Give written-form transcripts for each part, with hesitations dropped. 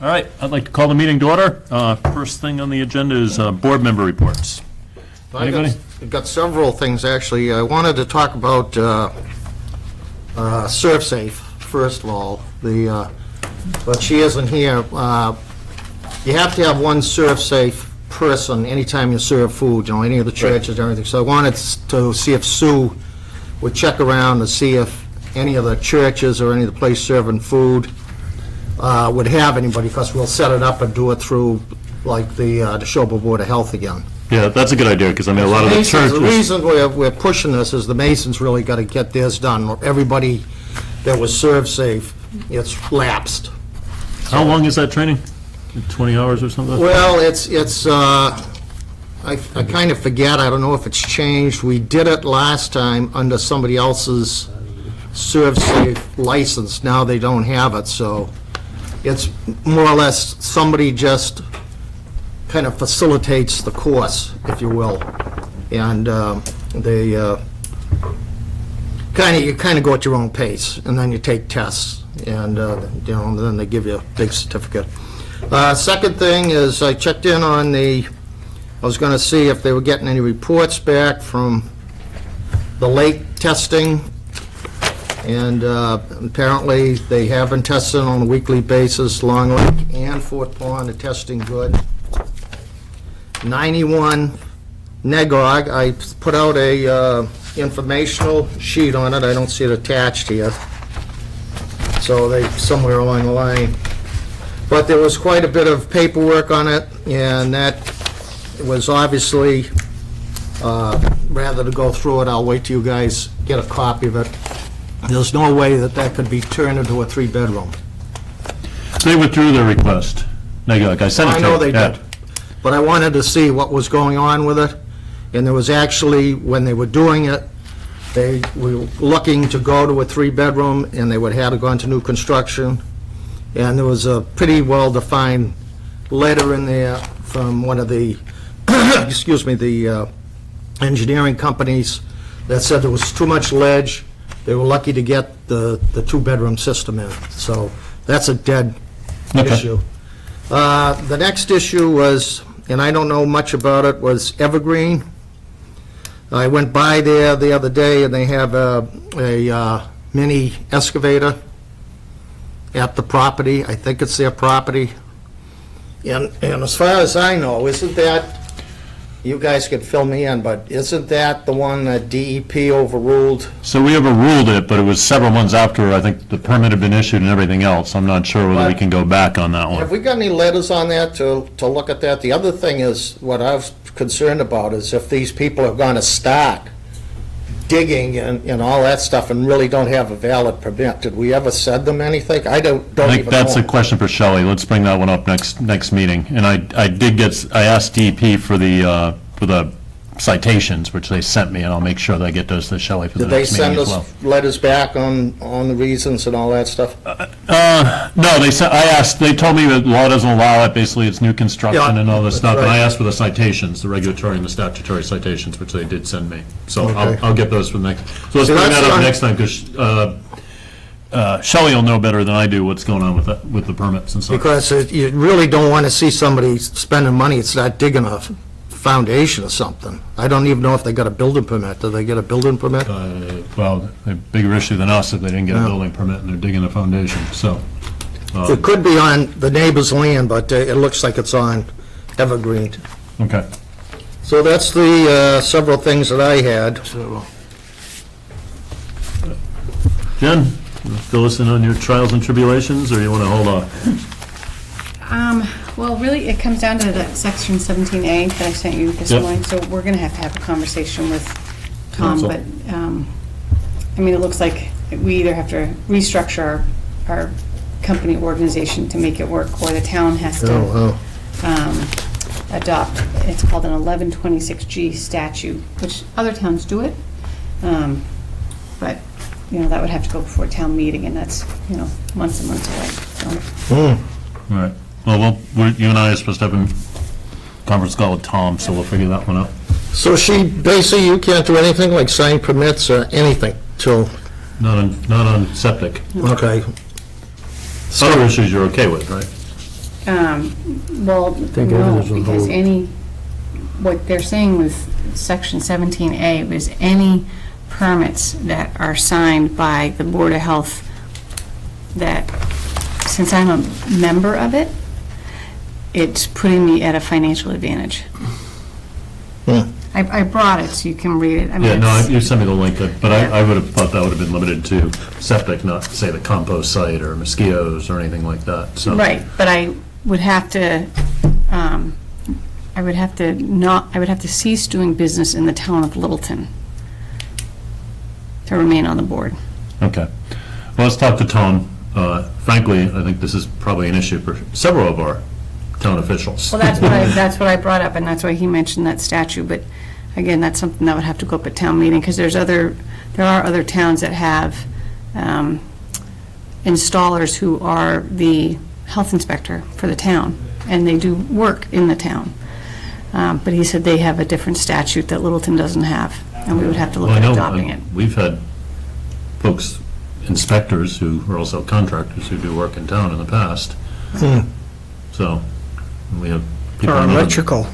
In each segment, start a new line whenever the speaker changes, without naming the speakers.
All right, I'd like to call the meeting to order. First thing on the agenda is board member reports. Anybody?
I've got several things, actually. I wanted to talk about ServSafe, first of all. But she isn't here. You have to have one ServSafe person anytime you serve food, any of the churches and everything. So I wanted to see if Sue would check around to see if any of the churches or any of the places serving food would have anybody, because we'll set it up and do it through, like, the Neshoba Board of Health again.
Yeah, that's a good idea, because I mean, a lot of the churches...
The reason we're pushing this is the Masons really got to get theirs done. Everybody that was ServSafe, it's lapsed.
How long is that training? 20 hours or something?
Well, I kind of forget. I don't know if it's changed. We did it last time under somebody else's ServSafe license. Now they don't have it, so it's more or less somebody just kind of facilitates the course, if you will. And they you kind of go at your own pace, and then you take tests, and then they give you a big certificate. Second thing is I checked in on I was going to see if they were getting any reports back from the lake testing, and apparently they have been testing on a weekly basis. Long Lake and Fort Pond are testing good. 91 Negog, I put out a informational sheet on it. I don't see it attached here, so they somewhere along the line. But there was quite a bit of paperwork on it, and that was obviously, rather to go through it, I'll wait till you guys get a copy of it. There's no way that could be turned into a 3-bedroom.
They withdrew their request. I sent it to
I know they did, but I wanted to see what was going on with it. And there was actually, when they were doing it, they were looking to go to a 3-bedroom, and they would have to go into new construction. And there was a pretty well-defined letter in there from one of the, the engineering companies that said there was too much ledge. They were lucky to get the 2-bedroom system in. So that's a dead issue. The next issue was, and I don't know much about it, was Evergreen. I went by there the other day, and they have a mini excavator at the property. I think it's their property. And as far as I know, isn't that, you guys could fill me in, but isn't that the one that DEP overruled?
So we overruled it, but it was several months after, I think, the permit had been issued and everything else. I'm not sure whether we can go back on that one.
Have we got any letters on that to look at that? The other thing is, what I was concerned about is if these people are going to start digging and all that stuff and really don't have a valid permit. Did we ever send them anything? I don't even know.
I think that's a question for Shelley. Let's bring that one up next meeting. And I asked DEP for the citations, which they sent me, and I'll make sure that I get those to Shelley for the next meeting as well.
Did they send us letters back on the reasons and all that stuff?
No, they told me that the law doesn't allow it. Basically, it's new construction and all this stuff. And I asked for the citations, the regulatory and the statutory citations, which they did send me. So okay. I'll get those for the next. So let's bring that up next time, because Shelley will know better than I do what's going on with the permits and stuff.
Because you really don't want to see somebody spending money. It's not digging a foundation or something. I don't even know if they got a building permit. Do they get a building permit?
Well, a bigger issue than us if they didn't get a building permit and they're digging a foundation. So
it could be on the neighbor's land, but it looks like it's on Evergreen.
Okay.
So that's the several things that I had.
Jen, fill us in on your trials and tribulations, or you want to hold off?
Well, really, it comes down to that section 17A that I sent you this morning, so we're going to have a conversation with Tom, but, I mean, it looks like we either have to restructure our company organization to make it work, or the town has to adopt, it's called an 1126G statute, which other towns do it, but, that would have to go before town meeting, and that's, months and months away, so.
All right. Well, you and I are supposed to have a conference call with Tom, so we'll figure that one out.
So basically, you can't do anything like sign permits or anything till?
Not on septic.
Okay.
Other issues you're okay with, right?
Well,
think
no,
everything's on
because
hold.
what they're saying with section 17A was any permits that are signed by the Board of Health that, since I'm a member of it, it's putting me at a financial advantage. I brought it so you can read it. I mean,
Yeah, no,
it's-
you sent me the link, but I would have thought that would have been limited to septic, not, say, the compost site or mosquitoes or anything like that, so.
Right, but I would have to, I would have to cease doing business in the town of Littleton to remain on the board.
Okay. Well, let's talk to Tom. Frankly, I think this is probably an issue for several of our town officials.
Well, that's what I brought up, and that's why he mentioned that statute, but again, that's something that would have to go up at town meeting, because there are other towns that have installers who are the health inspector for the town, and they do work in the town. But he said they have a different statute that Littleton doesn't have, and we would have to look
Well, I
at
know,
adopting it.
we've had folks, inspectors who are also contractors who do work in town in the past. So, and we have people.
Or
on other-
electrical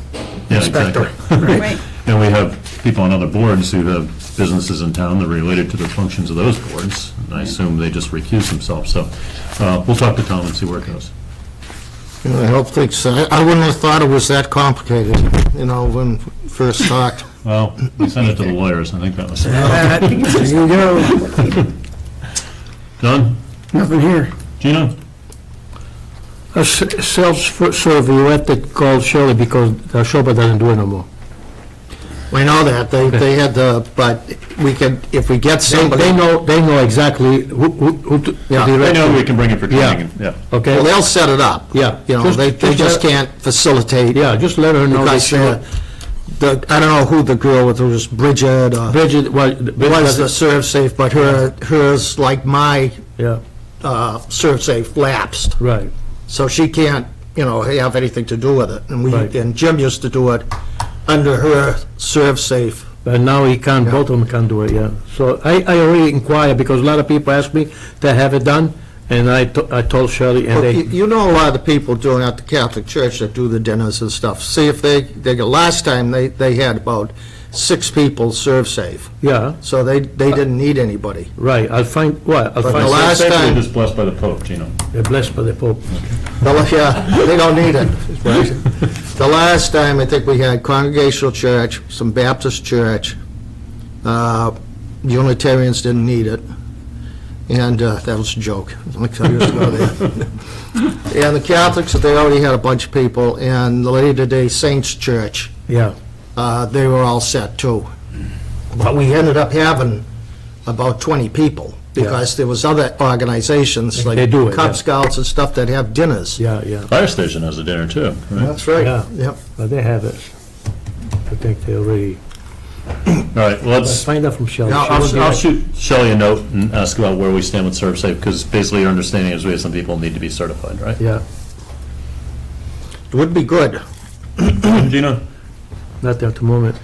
Yeah,
inspector.
exactly.
Right.
And we have people on other boards who have businesses in town that are related to the functions of those boards, and I assume they just recuse themselves, so we'll talk to Tom and see where it goes.
I don't think so. I wouldn't have thought it was that complicated, when first talked.
Well, we sent it to the lawyers, I think that was.
There you go.
Done?
Nothing here.
Gina?
A self-serve, you have to call Shirley because the shopper doesn't do it no more.
We know that, they had but we could, if we get somebody.
They know exactly who to
Yeah.
I
direct
know
to.
we can bring it for training, yeah.
Okay?
Well, they'll set it up.
Yeah.
They just can't facilitate.
Yeah, just let her know.
Because I don't know who the girl was, it was Bridget, or
Bridget, well,
was the serve safe, but hers, like my
yeah,
serve safe, lapsed.
right.
So she can't, have anything to do with it.
Right.
And Jim used to do it under her serve safe.
But now he can't, both of them can't do it, yeah. So I already inquired, because a lot of people ask me to have it done, and I told Shirley, and
Well,
they,
You know a lot of the people doing at the Catholic Church that do the dinners and stuff. See if last time they had about 6 people serve safe.
yeah,
So they didn't need anybody.
right, I'll find, what, I'll
But the
find,
last
Safely
time-
just blessed by the Pope, Gino.
they're blessed by the Pope.
Yeah, they don't need it. The last time, I think we had Congregational Church, some Baptist Church, Unitarians didn't need it, and that was a joke. Like I used to go there. And the Catholics, they already had a bunch of people, and the Latter-day Saints Church,
Yeah,
they were all set too. But we ended up having about 20 people, because there was other organizations, like
They do it,
Cub
yeah.
Scouts and stuff, that have dinners.
yeah, yeah,
Fire station has a dinner too, right?
That's right,
Yeah.
yep.
but they have it. I think they already,
All right, well,
I'll
let's,
find out from Shirley.
Yeah,
I'll shoot Shelley a note and ask about where we stand with ServSafe, because basically your understanding is we have some people need to be certified, right?
Yeah,
It would be good.
Gino?
not at the moment.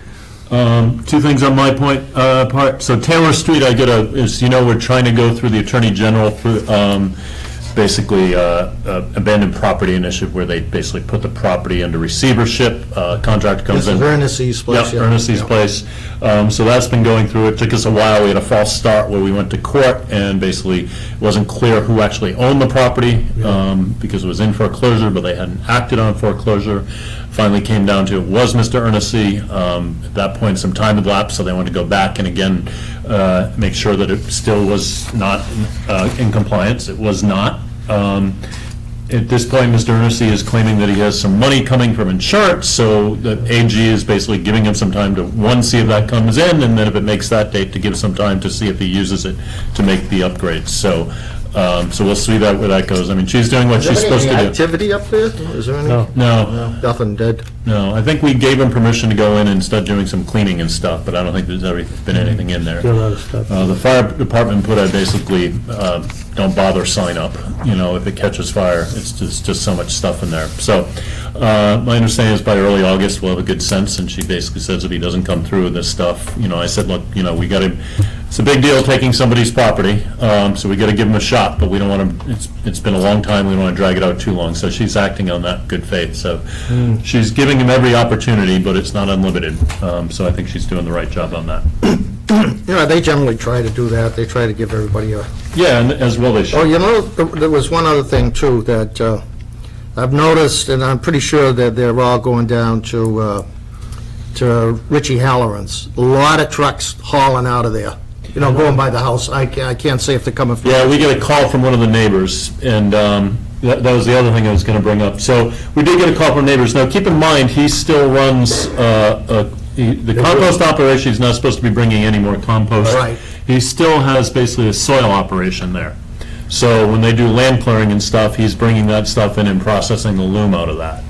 2 things on my part. So Taylor Street, we're trying to go through the Attorney General for, basically, abandoned property initiative, where they basically put the property under receivership, contractor comes
This
in.
is Ernest's place.
Yep, Ernest's place. So that's been going through. It took us a while. We had a false start where we went to court, and basically it wasn't clear who actually owned the property, because it was in foreclosure, but they hadn't acted on foreclosure. Finally came down to it was Mr. Ernestine. At that point, some time had lapsed, so they wanted to go back and again make sure that it still was not in compliance. It was not. At this point, Mr. Ernestine is claiming that he has some money coming from insurance, so the AG is basically giving him some time to, one, see if that comes in, and then if it makes that date, to give some time to see if he uses it to make the upgrades. So we'll see where that goes. I mean, she's doing what she's supposed to
Any
do.
activity up there? Is there any?
No.
No,
Nothing did.
no, I think we gave him permission to go in and start doing some cleaning and stuff, but I don't think there's ever been anything in there.
Still a lot of stuff.
The fire department put a basically, don't bother sign up, if it catches fire, it's just so much stuff in there. So, My understanding is by early August, we'll have a good sense, and she basically says if he doesn't come through with this stuff, I said, look, we got to, it's a big deal taking somebody's property, so we got to give him a shot, but we don't want to, it's been a long time, we don't want to drag it out too long, so she's acting on that good faith, so she's giving him every opportunity, but it's not unlimited, so I think she's doing the right job on that.
They generally try to do that. They try to give everybody a...
Yeah, and as well they should.
There was one other thing, too, that I've noticed, and I'm pretty sure that they're all going down to Richie Halloran's. A lot of trucks hauling out of there, going by the house. I can't say if they're coming from...
Yeah, we get a call from one of the neighbors, and that was the other thing I was going to bring up. So we did get a call from neighbors. Now, keep in mind, he still runs the compost operation. He's not supposed to be bringing any more compost.
Right.
He still has basically a soil operation there. So when they do land clearing and stuff, he's bringing that stuff in and processing the loom out of that.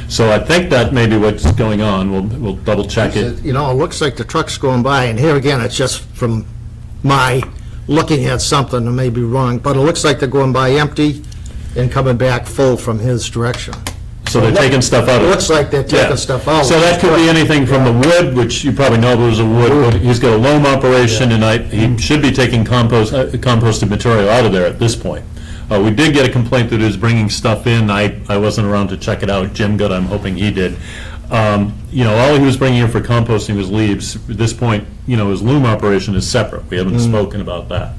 So I think that may be what's going on. We'll double check it.
It looks like the truck's going by, and here again, it's just from my looking at something, I may be wrong, but it looks like they're going by empty and coming back full from his direction.
So they're taking stuff out of it.
It looks like they're taking stuff out.
So that could be anything from the wood, which you probably know there's a wood, but he's got a loam operation, and he should be taking composted material out of there at this point. We did get a complaint that he was bringing stuff in. I wasn't around to check it out. Jim got, I'm hoping he did. All he was bringing in for composting was leaves. At this point, his loom operation is separate. We haven't spoken about that.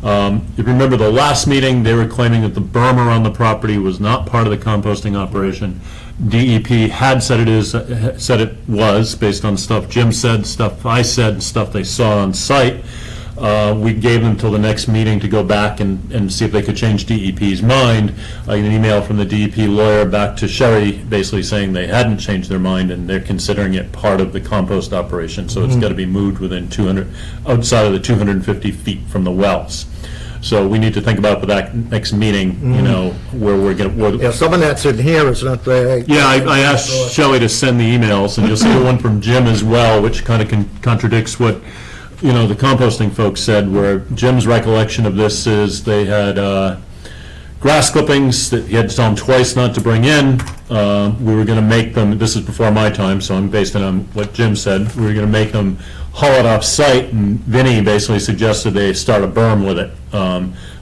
If you remember the last meeting, they were claiming that the berm around the property was not part of the composting operation. DEP had said it was, based on stuff Jim said, stuff I said, and stuff they saw on site. We gave them till the next meeting to go back and see if they could change DEP's mind. I got an email from the DEP lawyer back to Sherry, basically saying they hadn't changed their mind and they're considering it part of the compost operation, so it's got to be moved within outside of the 250 feet from the wells. So we need to think about for that next meeting, where we're going to...
Yeah, some of that's in here, is not there.
Yeah, I asked Shelley to send the emails, and you'll see the one from Jim as well, which kind of contradicts what, the composting folks said, where Jim's recollection of this is they had grass clippings that he had to tell them twice not to bring in. We were going to make them, this is before my time, so I'm based on what Jim said, we were going to make them haul it off site, and Vinnie basically suggested they start a berm with it,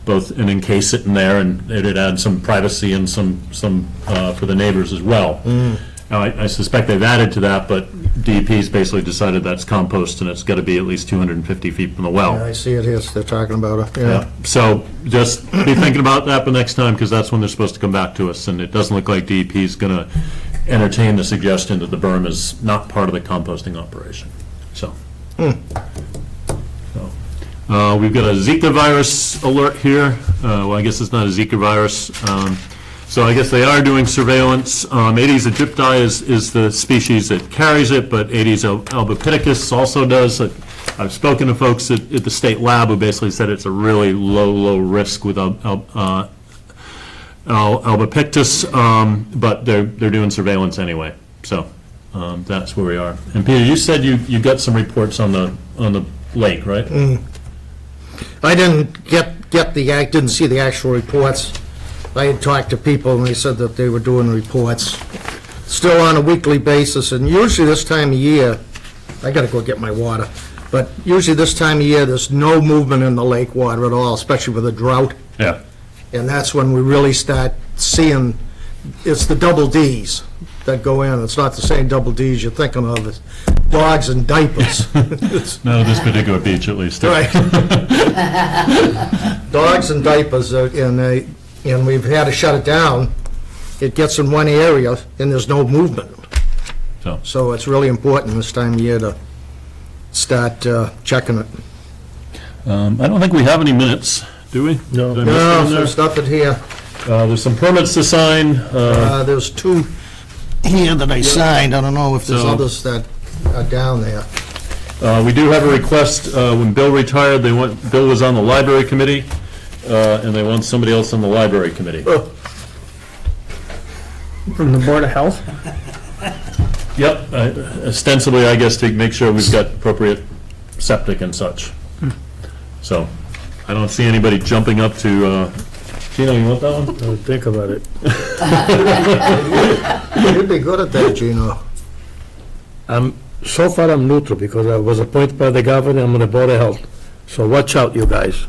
both and encase it in there, and it'd add some privacy and some for the neighbors as well. Now, I suspect they've added to that, but DEP's basically decided that's compost and it's got to be at least 250 feet from the well.
Yeah, I see it here, they're talking about it,
Yeah, so just be thinking about that the next time, because that's when they're supposed to come back to us, and it doesn't look like DEP is going to entertain the suggestion that the berm is not part of the composting operation, so. We've got a Zika virus alert here. Well, I guess it's not a Zika virus. So I guess they are doing surveillance. Aedes aegypti is the species that carries it, but Aedes albopictus also does. I've spoken to folks at the state lab who basically said it's a really low risk with albopictus, but they're doing surveillance anyway. So that's where we are. And Peter, you said you got some reports on the lake, right?
I didn't didn't see the actual reports. I had talked to people, and they said that they were doing reports, still on a weekly basis, and usually this time of year, I gotta go get my water, but usually this time of year, there's no movement in the lake water at all, especially with a drought,
Yeah.
and that's when we really start seeing, it's the double Ds that go in. It's not the same double Ds you're thinking of, it's dogs and diapers.
No, this particular beach at least.
Right. Dogs and diapers, and we've had to shut it down. It gets in one area, and there's no movement. So it's really important this time of year to start checking it.
I don't think we have any minutes, do we?
No.
Did I miss
No,
one there?
there's nothing here.
There's some permits to sign.
There's two here that I signed. I don't know if there's
So-
others that are down there.
We do have a request, when Bill retired, Bill was on the library committee, and they want somebody else on the library committee.
From the Board of Health?
Yep, ostensibly, I guess, to make sure we've got appropriate septic and such. So, I don't see anybody jumping up to Gino, you want that one?
Think about it.
You'd be good at that, Gino.
So far, I'm neutral because I was appointed by the governor, I'm on the Board of Health. So watch out, you guys.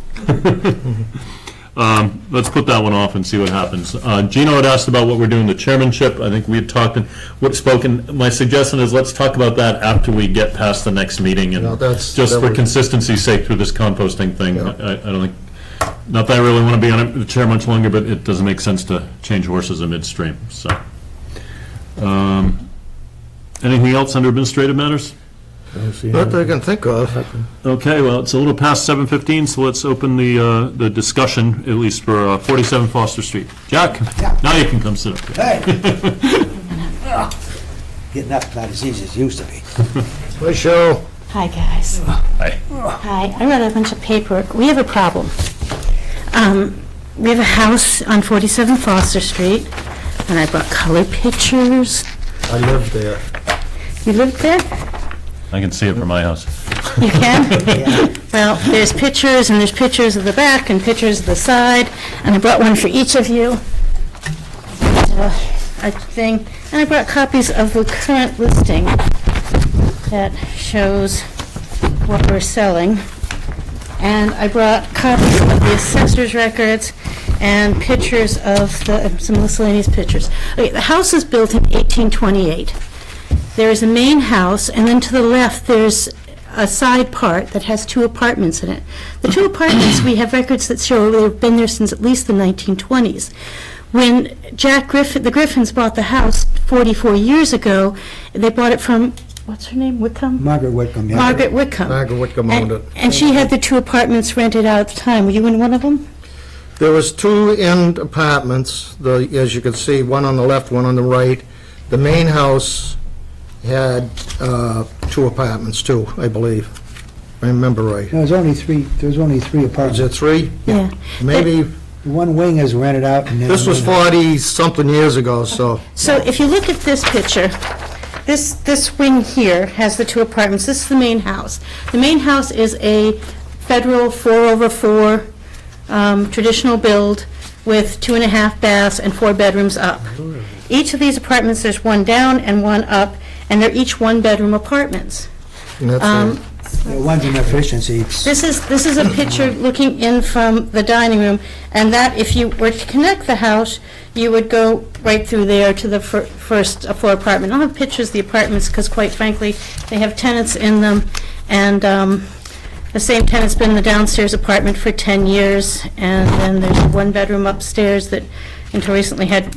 Let's put that one off and see what happens. Gino had asked about what we're doing, the chairmanship. I think we had talked and spoken. My suggestion is let's talk about that after we get past the next meeting. And
No, that's-
just
that
for
would-
consistency's sake through this composting thing,
Yeah.
I don't think, not that I really want to be on the chair much longer, but it doesn't make sense to change horses in midstream, so. Anything else under administrative matters?
I don't see
Not that I
anything.
can think of.
Okay, well, it's a little past 7:15, so let's open the discussion, at least for 47 Foster Street. Jack, now you can come sit up here.
Hey! Getting up's not as easy as it used to be.
Hi, Cheryl.
Hi, guys.
Hi.
Hi, I read a bunch of paperwork. We have a problem. We have a house on 47 Foster Street, and I brought color pictures.
I live there.
You live there?
I can see it from my house.
You can? Well, there's pictures, and there's pictures of the back and pictures of the side, and I brought one for each of you. A thing, and I brought copies of the current listing that shows what we're selling. And I brought copies of the assessor's records and pictures of some miscellaneous pictures. Okay, the house is built in 1828. There is a main house, and then to the left, there's a side part that has 2 apartments in it. The 2 apartments, we have records that show they've been there since at least the 1920s. When the Griffins bought the house 44 years ago, they bought it from, what's her name, Whitcomb?
Margaret Whitcomb, yeah.
Margaret Whitcomb.
Margaret Whitcomb owned it.
And she had the 2 apartments rented out at the time. Were you in one of them?
There was 2 end apartments, as you can see, one on the left, one on the right. The main house had 2 apartments too, I believe. If I remember right.
There was only 3
Is
apartments.
it 3?
Yeah.
Maybe,
One wing is rented out and then...
this was 40-something years ago, so.
So if you look at this picture, this wing here has the 2 apartments. This is the main house. The main house is a federal 4/4 traditional build with 2.5 baths and 4 bedrooms up. Each of these apartments, there's one down and one up, and they're each 1-bedroom apartments.
And that's it.
One's an efficiency.
This is a picture looking in from the dining room, and that, if you were to connect the house, you would go right through there to the first floor apartment. I'll have pictures of the apartments, because quite frankly, they have tenants in them, and the same tenant's been in the downstairs apartment for 10 years, and then there's a 1-bedroom upstairs that until recently had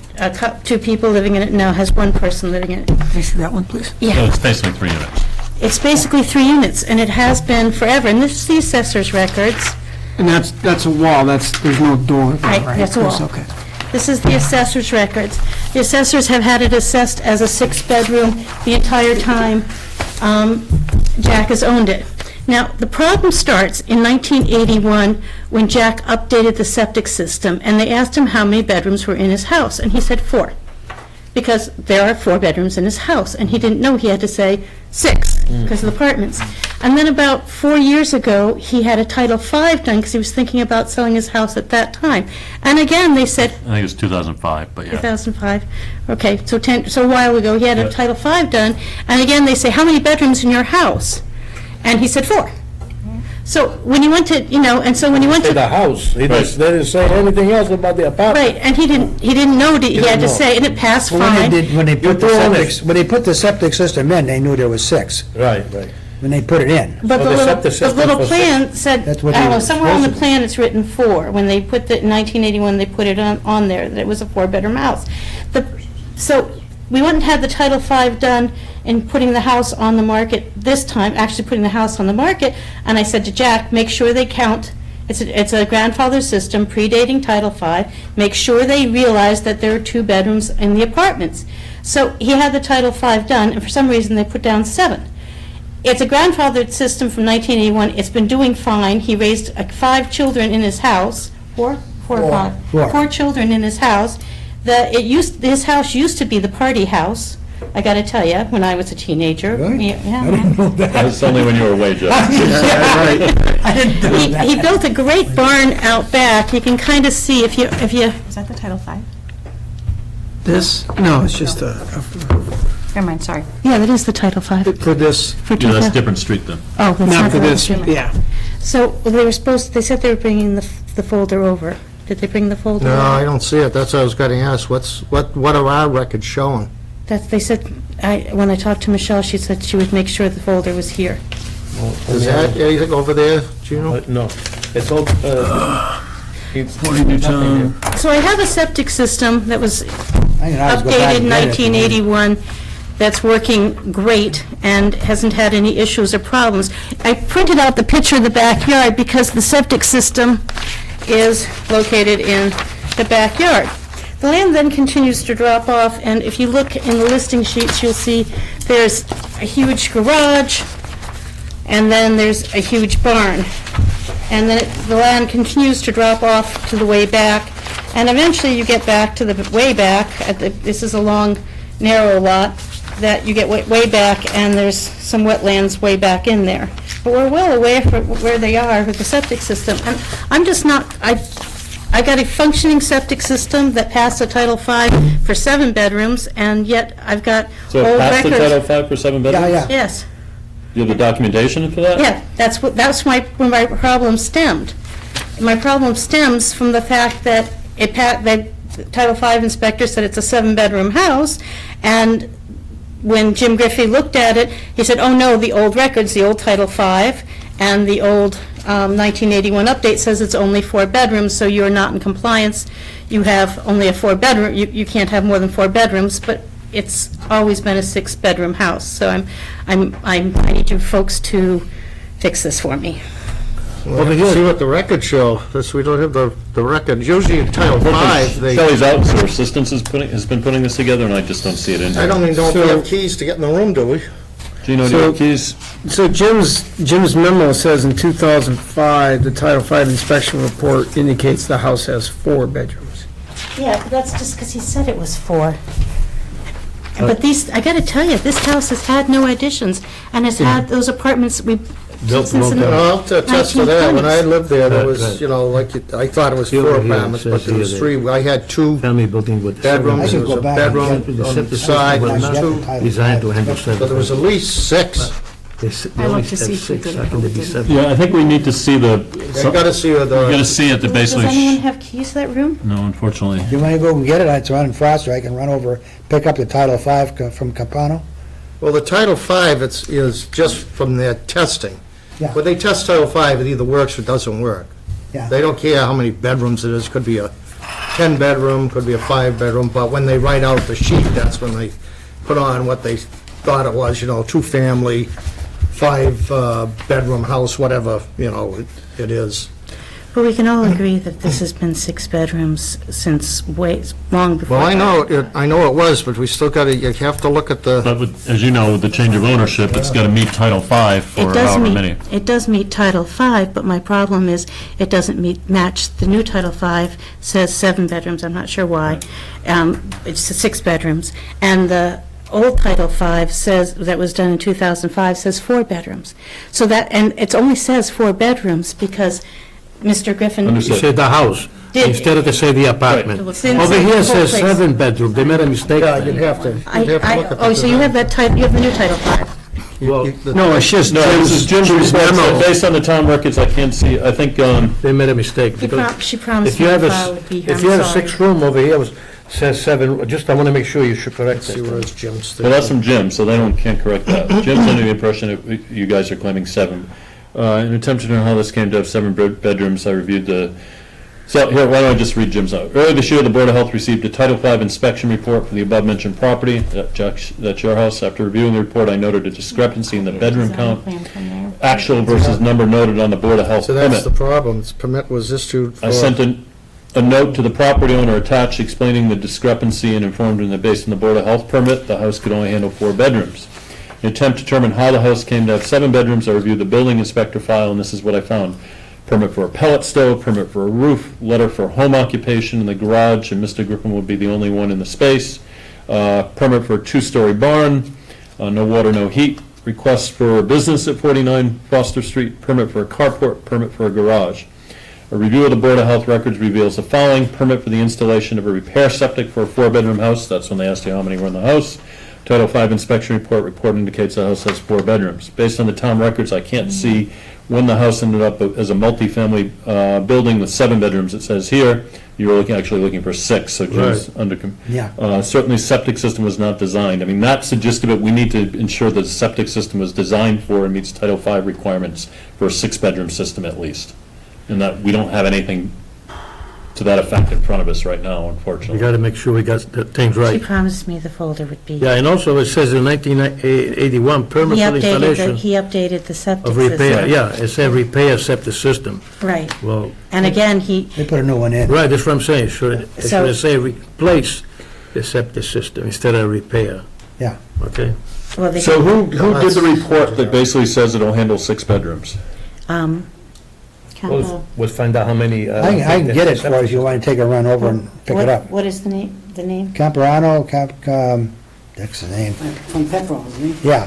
2 people living in it, now has 1 person living in it.
Can I see that one, please?
So
Yeah.
it's basically 3 units.
It's basically 3 units, and it has been forever, and this is the assessor's records.
And that's a wall, there's no door there,
Right,
right?
that's a wall.
Okay.
This is the assessor's records. The assessors have had it assessed as a 6-bedroom the entire time Jack has owned it. Now, the problem starts in 1981 when Jack updated the septic system, and they asked him how many bedrooms were in his house, and he said 4, because there are 4 bedrooms in his house, and he didn't know he had to say 6 because of the apartments. And then about 4 years ago, he had a Title V done because he was thinking about selling his house at that time. And again, they said,
I think it was 2005, but yeah.
2005, okay, so a while ago, he had a Title V done, and again, they say, how many bedrooms in your house? And he said 4. So when he went to, and so when he went
Say
to,
the house, they didn't say anything else about the apartment.
right, and he didn't know that he had to
know.
say, and it passed
Well,
fine.
when they put the
You're doing
septic, when they put the septic system in, they knew there was 6,
Right.
when they put it in.
But
So
the
the
little,
septic
the
system
little
was
plan said,
That's
I
what
don't
he
know,
was
somewhere on the
supposed to.
plan it's written 4. When they put in 1981, they put it on there, that it was a 4-bedroom house. So we went and had the Title V done in putting the house on the market this time, actually putting the house on the market, and I said to Jack, make sure they count, it's a grandfather system predating Title V, make sure they realize that there are 2 bedrooms in the apartments. So he had the Title V done, and for some reason they put down 7. It's a grandfathered system from 1981. It's been doing fine. He raised 5 children in his house. 4 or 5?
4.
4 children in his house. His house used to be the party house I gotta tell you, when I was a teenager.
Really? I
Yeah.
didn't know that.
That's only when you were away, Jeff.
I didn't know that.
He built a great barn out back. You can kind of see if you, is that the Title V?
This, no, it's just a,
Never mind, sorry.
Yeah, that is the Title V.
for this,
For
Yeah, that's
2000
different street then.
Oh, that's
not
not
for
the
this,
street.
yeah.
So they said they were bringing the folder over. Did they bring the folder
No, I
over?
don't see it. That's what I was gonna ask. What are our records showing?
They said, when I talked to Michelle, she said she would make sure the folder was here.
Is that anything over there, Gino?
No, it's all,
So I have a septic system that was
I can always go back
updated
and
in
get it.
1981 that's working great and hasn't had any issues or problems. I printed out the picture of the backyard because the septic system is located in the backyard. The land then continues to drop off, and if you look in the listing sheets, you'll see there's a huge garage, and then there's a huge barn. And then the land continues to drop off to the way back, and eventually you get back to the way back. This is a long, narrow lot that you get way back, and there's some wetlands way back in there. But we're well aware from where they are with the septic system. And I'm just not, I got a functioning septic system that passed a Title V for 7 bedrooms, and yet I've got
So
old
it passed the
records.
Title V for 7 bedrooms?
Yeah, yeah.
Yes.
You have the documentation for that?
Yeah, that's where my problem stemmed. My problem stems from the fact that the Title V inspector said it's a 7-bedroom house, and when Jim Griffey looked at it, he said, oh no, the old records, the old Title V, and the old 1981 update says it's only 4 bedrooms, so you're not in compliance. You have only a 4-bedroom, you can't have more than 4 bedrooms, but it's always been a 6-bedroom house. So I need you folks to fix this for me.
Well, see what the records show. We don't have the record. Usually in Title V, they,
Shelley's outsourced assistance has been putting this together, and I just don't see it in here.
I don't even know if we have keys to get in the room, do we?
Gino, do you have keys?
So Jim's memo says in 2005, the Title V inspection report indicates the house has 4 bedrooms.
Yeah, but that's just because he said it was 4. But I gotta tell you, this house has had no additions, and has had those apartments
Built
since the
long time.
Well, I'll attest to that. When I
1920s.
lived there, there
Right,
was,
right.
I thought it was
See
4
over here, it
apartments, but
says
there was
here
3. I had 2
family building with.
bedrooms,
I
there
could
was
go
a
back and
bedroom
get
the
on the
septic
side,
system
there
was
was
Get the
2.
Title
Designed to
V.
handle 7.
So there was at least 6.
They
I
only
looked to
have
see if we
6,
did
how
it,
can
but
there
we
be
didn't.
7?
Yeah, I think we need to see the,
You gotta see
you gotta
the,
see it to
Does
basically,
anyone have keys to that room?
no, unfortunately.
You want to go and get it? It's on Foster. I can run over, pick up the Title V from Capano.
well, the Title V is just from their testing.
Yeah.
When they test Title V, it either works or doesn't work.
Yeah.
They don't care how many bedrooms it is. Could be a 10-bedroom, could be a 5-bedroom, but when they write out the sheet, that's when they put on what they thought it was, 2-family, 5-bedroom house, whatever, it is.
But we can all agree that this has been 6 bedrooms since long before.
Well, I know it was, but we still gotta, you have to look at the,
But as you know, with the change of ownership, it's gotta meet Title V for
It does
however
meet,
many.
it does meet Title V, but my problem is, it doesn't match, the new Title V says 7 bedrooms, I'm not sure why. It's 6 bedrooms, and the old Title V says, that was done in 2005, says 4 bedrooms. So that, and it only says 4 bedrooms because Mr. Griffin.
You
Understood.
say the house,
Did-
instead of to say the apartment.
It was in
Over here
the
says
whole place.
7 bedroom, they made a mistake.
yeah, you'd have to look at the
Oh, so you have
design.
you have the new Title V.
Well,
No, it's just
No, this is Jim's report, so
memo.
based on the town records, I can't see, I think,
They made a mistake. because
She promised
If you
me
have
the
a,
file would be here,
if you have a
I'm sorry.
6-room over here, says 7, I want to make sure you should correct
See where
it.
it's Jim's.
well, that's from Jim, so can't correct that. Jim's under the impression that you guys are claiming 7. In an attempt to know how this came to have 7 bedrooms, I reviewed so here, why don't I just read Jim's out? Earlier this year, the Board of Health received a Title V inspection report for the above-mentioned property. That's your house. After reviewing the report, I noted a discrepancy in the bedroom
Design
count,
plan from there.
actual versus number noted on the Board of Health
So that's the
permit.
problem. This permit was issued for.
I sent a note to the property owner attached explaining the discrepancy and informed him that based on the Board of Health permit, the house could only handle 4 bedrooms. In an attempt to determine how the house came to have 7 bedrooms, I reviewed the building inspector file, and this is what I found. Permit for a pellet stove, permit for a roof, letter for home occupation in the garage, and Mr. Griffin would be the only one in the space. permit for a two-story barn, no water, no heat, request for a business at 49 Foster Street, permit for a carport, permit for a garage. A review of the Board of Health records reveals the following: permit for the installation of a repair septic for a 4-bedroom house. That's when they asked you how many were in the house. Title V inspection report indicates the house has 4 bedrooms. Based on the town records, I can't see when the house ended up as a multifamily building with 7 bedrooms, it says here. You were actually looking for 6, so Jim's under.
Yeah.
Certainly, septic system was not designed. I mean, that's the gist of it. We need to ensure that the septic system was designed for and meets Title V requirements for a 6-bedroom system at least. And that we don't have anything to that effect in front of us right now,
We
unfortunately.
got to make sure we got the things
She
right.
promised me the folder would be.
Yeah, and also it says in 1981, permit
He
for the installation
he updated the septic
of repair,
system.
yeah, it said repair septic system.
Right.
Well,
And again, he,
They put a new one in.
right, that's what I'm saying, should it
So-
should say replace the septic system instead of repair,
Yeah.
okay?
well, they,
So who did the report that basically says it'll handle 6 bedrooms?
Campbell.
We'll find out how many.
I can get it for you if you want to take a run over and pick it up.
What is the name?
Camperano, that's the name.
From Pepperell, isn't he?
Yeah.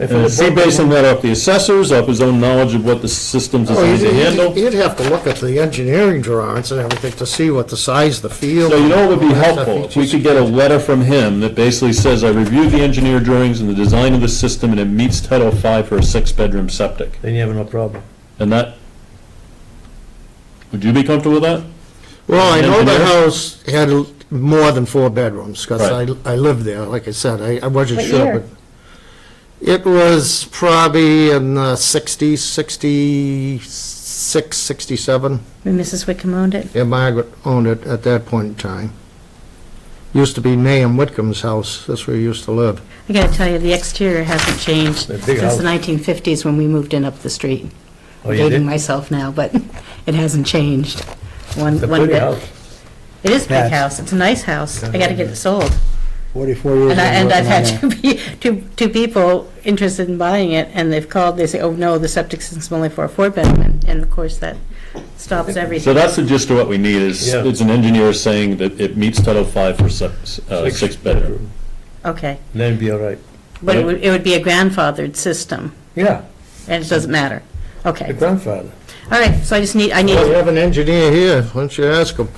If
And
it-
is he basing that off the assessors, off his own knowledge of what the system's
Oh,
designed to handle?
You'd have to look at the engineering drawings and everything to see what the size of the field.
So you know what would be
all that stuff.
helpful? If we could get a letter from him that basically says, I reviewed the engineer drawings and the design of the system, and it meets Title V for a 6-bedroom septic.
Then you have no problem.
And that, would you be comfortable with that?
Well, I know the
Engineer?
house had more than 4 bedrooms, because
Right.
I lived there, like I said, I wasn't
What
sure.
year?
But it was probably in the 60s, 66, 67.
When Mrs. Wickham owned it?
Yeah, Margaret owned it at that point in time. Used to be Nahum Whitcomb's house, that's where he used to live.
I gotta tell you, the exterior hasn't changed
A big
since
house.
the 1950s when we moved in up the street.
Oh, you
Dating
did?
myself now, but it hasn't changed.
It's a
One
pretty
bit.
house.
It is a
Yeah,
big
it's-
house. It's a nice house. I gotta get it sold.
44 years.
And I've had
working on
two people interested in buying it, and they've called, they say, oh, no, the septic system's only for a 4-bedroom, and of course, that stops
So
everything.
that's the gist of what we need, is
Yeah.
it's an engineer saying that it meets Title V for 6-bedroom.
Okay,
Then it'd be all right.
but it would be a grandfathered system,
Yeah,
and it doesn't matter.
the
Okay,
grandfather.
all right, so I need,
Well, you have an engineer here, why don't you ask him?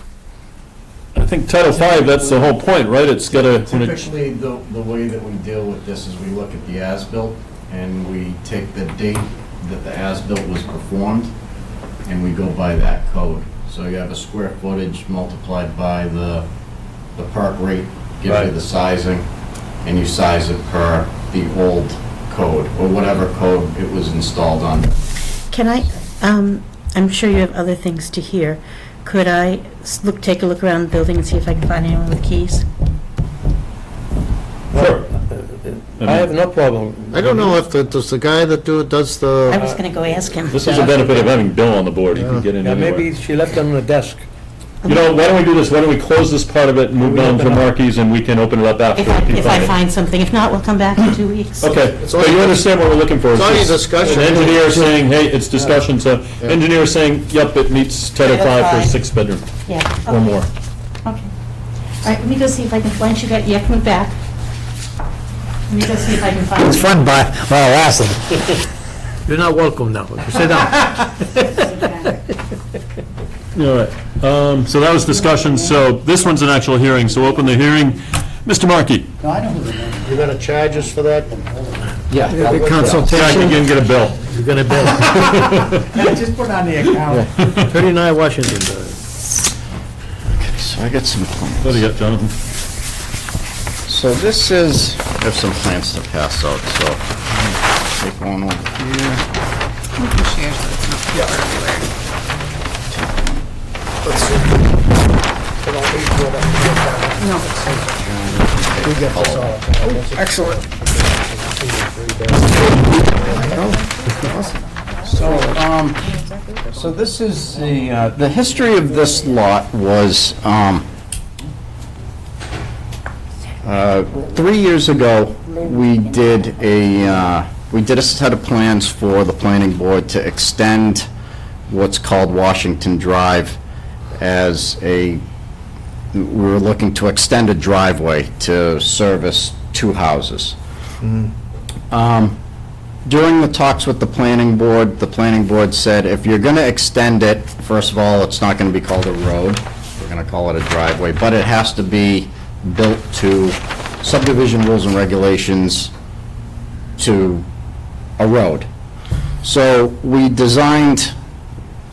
I think Title V, that's the whole point, right? It's got to,
Typically, the way that we deal with this is we look at the as-built, and we take the date that the as-built was performed, and we go by that code. So you have a square footage multiplied by the perk rate, gives
Right.
you the sizing, and you size it per the old code, or whatever code it was installed under.
can I, I'm sure you have other things to hear. Could I take a look around the building and see if I can find anyone with keys?
sure.
I have no problem.
I don't know if does the guy that does
I
the,
was gonna go ask him.
This is the benefit of having Bill on the board, he can get in
Yeah,
anywhere.
maybe she left them on the desk.
You know, why don't we do this, why don't we close this part of it and move
We
on to
open up.
Marky's, and we can open it up after.
If I find something, if not, we'll come back in 2 weeks.
Okay, so you understand what we're looking for?
It's only
just
discussion.
An engineer saying, hey, it's discussion, so engineer saying, yep, it meets Title V
Title
for a
V.
6-bedroom
Yeah.
or more.
Okay. All right, let me go see if I can, why don't you get, yeah, move back. Let me go see if I can find.
It's fun while it lasted.
You're not welcome now. Sit down.
All right, so that was discussion, so this one's an actual hearing, so open the hearing. Mr. Markey,
No, I know who the name
you gonna charge us for that?
Yeah.
yeah, you can get a bill.
You're gonna bill.
is. Just put it on the account.
39 Washington.
So I got some plans.
What do you got, Jonathan?
So this is, I have some plans to pass out, so take one over here. So this is the history of this lot was, 3 years ago, we did a set of plans for the planning board to extend what's called Washington Drive as a we were looking to extend a driveway to service 2 houses. During the talks with the planning board said, if you're going to extend it, first of all, it's not going to be called a road, we're going to call it a driveway, but it has to be built to subdivision rules and regulations to a road. So we designed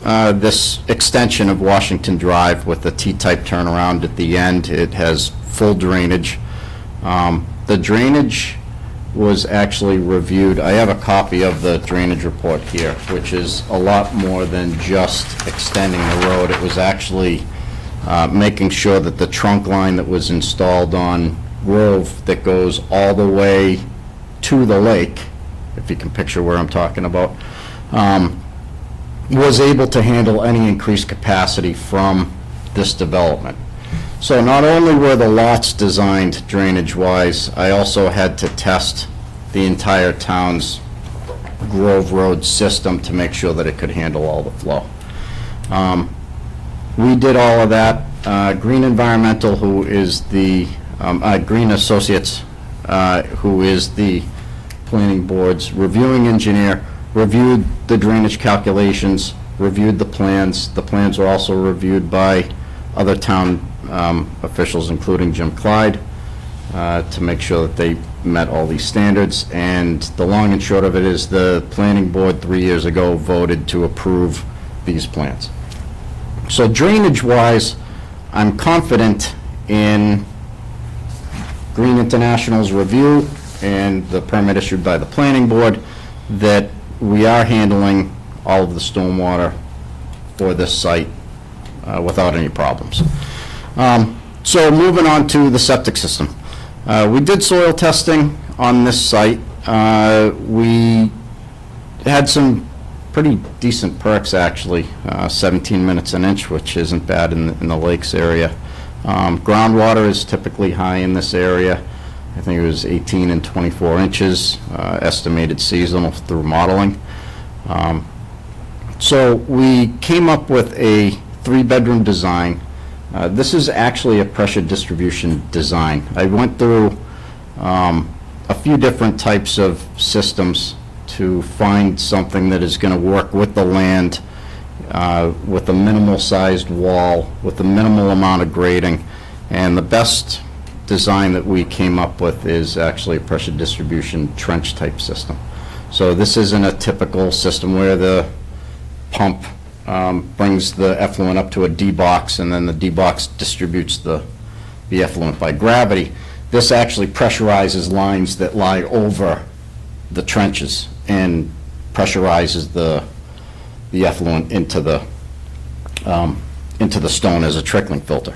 this extension of Washington Drive with a T-type turnaround at the end. It has full drainage. The drainage was actually reviewed. I have a copy of the drainage report here, which is a lot more than just extending the road. It was actually making sure that the trunk line that was installed on Grove that goes all the way to the lake, if you can picture where I'm talking about, was able to handle any increased capacity from this development. So not only were the lots designed drainage-wise, I also had to test the entire town's Grove Road system to make sure that it could handle all the flow. We did all of that. Green Environmental, who is the, Green Associates, who is the planning board's reviewing engineer, reviewed the drainage calculations, reviewed the plans. The plans were also reviewed by other town officials, including Jim Clyde, to make sure that they met all these standards. And the long and short of it is the planning board 3 years ago voted to approve these plans. So drainage-wise, I'm confident in Green International's review and the permit issued by the planning board that we are handling all of the stormwater for this site without any problems. So moving on to the septic system. We did soil testing on this site. We had some pretty decent perks, actually, 17 minutes an inch, which isn't bad in the lakes area. Groundwater is typically high in this area. I think it was 18 and 24 inches, estimated seasonal through modeling. So we came up with a 3-bedroom design. This is actually a pressure distribution design. I went through a few different types of systems to find something that is going to work with the land, with a minimal sized wall, with a minimal amount of grading. And the best design that we came up with is actually a pressure distribution trench type system. So this isn't a typical system where the pump brings the effluent up to a D-box and then the D-box distributes the effluent by gravity. This actually pressurizes lines that lie over the trenches and pressurizes the effluent into the stone as a trickling filter.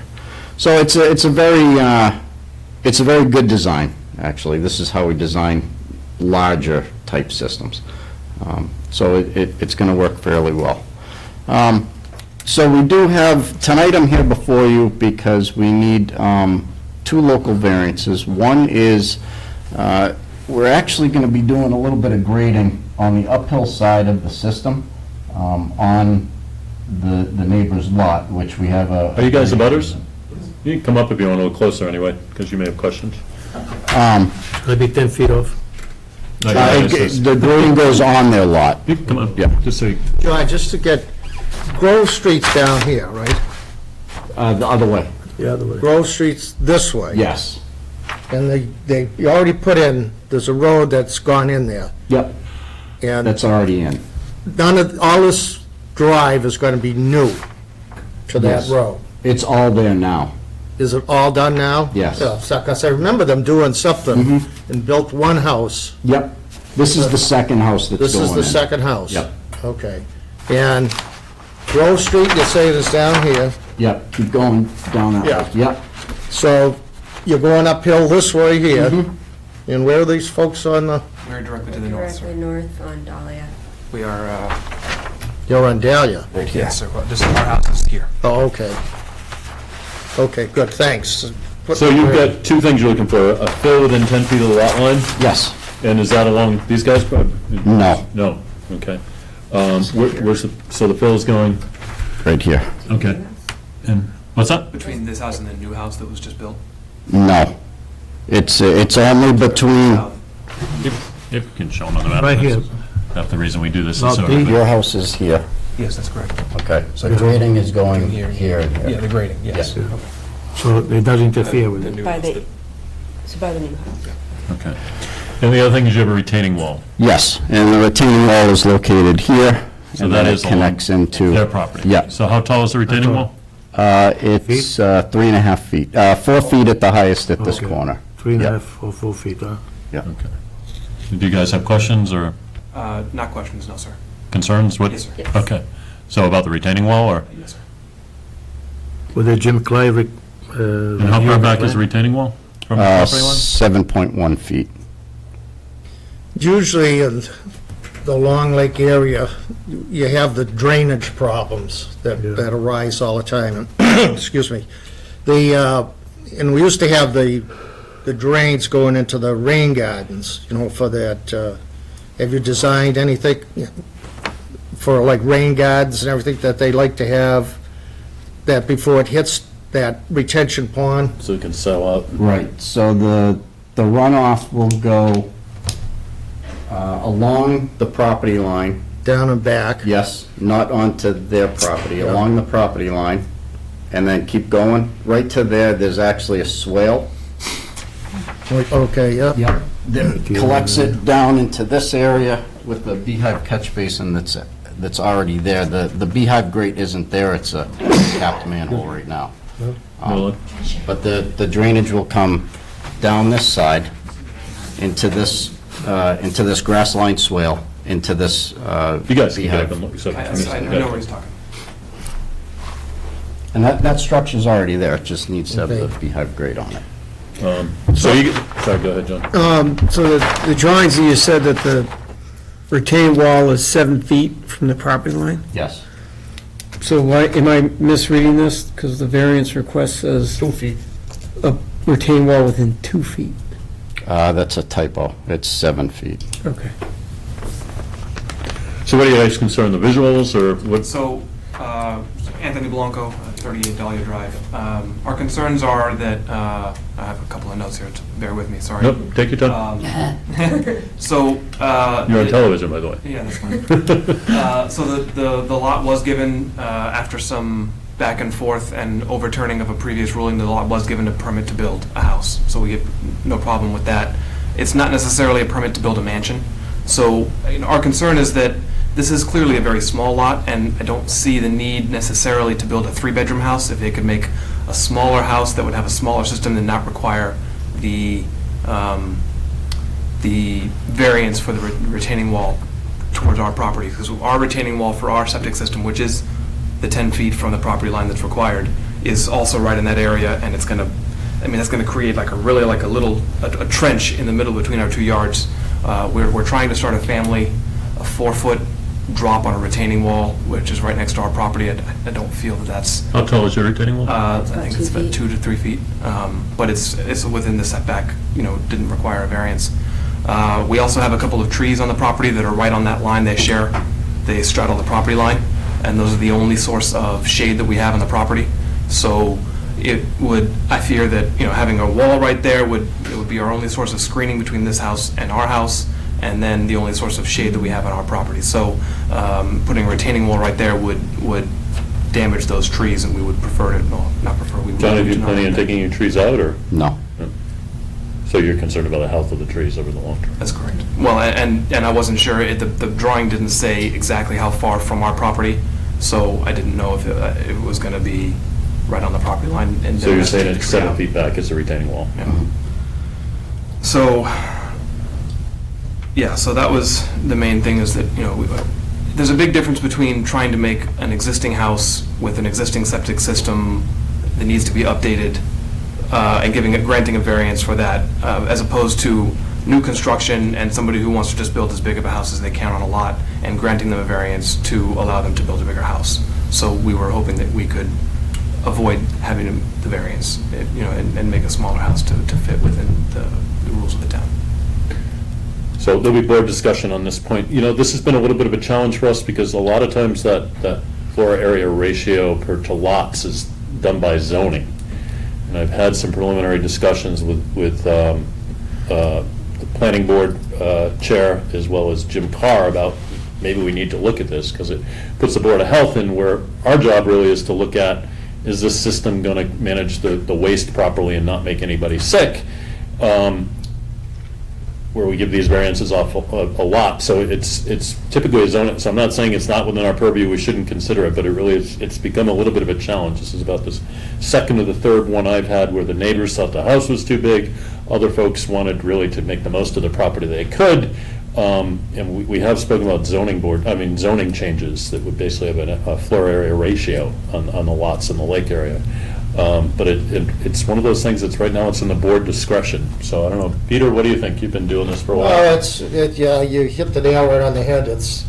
So it's a very good design, actually. This is how we design larger type systems. So it's going to work fairly well. So we do have, tonight I'm here before you because we need 2 local variances. One is we're actually going to be doing a little bit of grading on the uphill side of the system on the neighbor's lot, which we have a...
Are you guys the butters? You can come up if you want a little closer anyway, because you may have questions.
Maybe 10 feet off.
The grading goes on their lot.
You can come on,
Yeah.
just so you...
John, just to get, Grove Street's down here, right?
The other way.
The other way.
Grove Street's this way.
Yes.
And you already put in, there's a road that's gone in there.
Yep.
And
That's already in.
all this drive is going to be new to that
Yes.
road.
It's all there now.
Is it all done now?
Yes.
Because I remember them doing something and built one house.
Yep. This is the second house that's going
This
in.
is the second house?
Yep.
Okay. And Grove Street, you say it is down here,
Yep, keep going down that
Yeah.
way. Yep.
so you're going uphill this way here. And where are these folks on the,
We're directly to the north,
Directly
sir.
north on Dahlia.
We are,
you're on Dahlia?
yes, sir. Well, this is our house is here.
Oh, okay. Okay, good, thanks.
So you've got 2 things you're looking for, a fill within 10 feet of the lot line,
Yes.
and is that along these guys?
No.
No, okay. Where's the, so the fill is going,
Right here.
okay. And What's that?
Between this house and the new house that was just built?
No. It's only between,
If you can show them on the map.
Right here.
That's the reason we do this. is
Not
so
the-
your house is here.
Yes, that's correct.
Okay, so grading is going
Here,
here and
Yeah,
here.
the grading, yes.
Yeah.
Okay.
So it doesn't interfere with
The
it.
new
By
house
the,
that-
so by the new house.
Okay. And the other thing is you have a retaining wall.
Yes, and the retaining wall is located here,
So
and
that
then
is
it connects into.
Their property.
Yeah.
So how tall is the retaining wall?
It's 3.5 feet, 4 feet at the highest at this
Okay.
corner.
3.5 or 4 feet, huh?
Okay. Do you guys have questions or
Not questions, no, sir.
concerns? What?
Yes, sir.
Yes.
Okay. So about the retaining wall, or?
Yes, sir.
With the Jim Clay,
And how far back is the retaining wall from the property line?
7.1 feet.
Usually in the Long Lake area, you have the drainage problems that arise all the time. Excuse me. And we used to have the drains going into the rain gardens, for that. Have you designed anything for like rain gardens and everything that they like to have, that before it hits that retention pond?
So it can settle out.
Right, so the runoff will go along the property line,
Down and back?
yes, not onto their property,
Yeah.
along the property line, and then keep going. Right to there, there's actually a swale.
Okay, yeah.
Yep. That collects it down into this area with the beehive catch basin that's already there. The beehive grate isn't there, it's a capped manhole right now.
Really?
But the drainage will come down this side into this grass line swale, into this
You guys can get up
beehive.
and look. So-
I know where he's talking.
And that structure's already there, it just needs to have the
Okay.
beehive grate on it.
So you, sorry, go ahead, John.
So the drawings, you said that the retaining wall is 7 feet from the property line?
Yes.
So why, am I misreading this? Because the variance request says
2 feet.
a retaining wall within 2 feet.
That's a typo, it's 7 feet.
Okay.
So what are you guys concerned, the visuals or what?
So, Anthony Blanco, 38 Dahlia Drive. Our concerns are that, I have a couple of notes here, bear with me, sorry.
Nope, take your time.
So.
You're on television, by the way.
Yeah, that's fine. So the lot was given, after some back and forth and overturning of a previous ruling, the lot was given a permit to build a house. So we have no problem with that. It's not necessarily a permit to build a mansion. So our concern is that this is clearly a very small lot, and I don't see the need necessarily to build a 3-bedroom house. If they could make a smaller house that would have a smaller system and not require the variance for the retaining wall towards our property, because our retaining wall for our septic system, which is the 10 feet from the property line that's required, is also right in that area, and it's gonna, that's gonna create like a little trench in the middle between our 2 yards. We're trying to start a family, a 4-foot drop on a retaining wall, which is right next to our property. I don't feel that that's,
How tall is your retaining wall?
I think it's about 2 to 3 feet, but it's within the setback, didn't require a variance. We also have a couple of trees on the property that are right on that line. They straddle the property line, and those are the only source of shade that we have on the property. So I fear that, having a wall right there would be our only source of screening between this house and our house, and then the only source of shade that we have on our property. So putting a retaining wall right there would damage those trees, and we would prefer to, not prefer, we would.
John, have you
to not
planning on
do that.
taking your trees out, or?
No.
So you're concerned about the health of the trees over the long term?
That's correct. Well, and I wasn't sure, the drawing didn't say exactly how far from our property, so I didn't know if it was going to be right on the property line. And
So you're saying
then
it's 7 feet back is the retaining wall?
Yeah. So, yeah, so that was the main thing, is that, there's a big difference between trying to make an existing house with an existing septic system that needs to be updated, and granting a variance for that, as opposed to new construction and somebody who wants to just build as big of a house as they can on a lot, and granting them a variance to allow them to build a bigger house. So we were hoping that we could avoid having the variance, and make a smaller house to fit within the rules of the town.
So there'll be board discussion on this point. This has been a little bit of a challenge for us, because a lot of times that floor area ratio to lots done by zoning. And I've had some preliminary discussions with the planning board chair, as well as Jim Carr, about maybe we need to look at this, because it puts the Board of Health in where our job really is to look at, is this system going to manage the waste properly and not make anybody sick? Where we give these variances off a lot. So it's typically a zone, so I'm not saying it's not within our purview, we shouldn't consider it, but it really is, it's become a little bit of a challenge. This is about this second or the third one I've had where the neighbors thought the house was too big, other folks wanted really to make the most of the property they could. And we have spoken about zoning changes that would basically have a floor area ratio on the lots in the lake area. But it's one of those things that's right now, it's in the board discretion. So I don't know, Peter, what do you think? You've been doing this for a while.
Well, yeah, you hit the nail right on the head. It's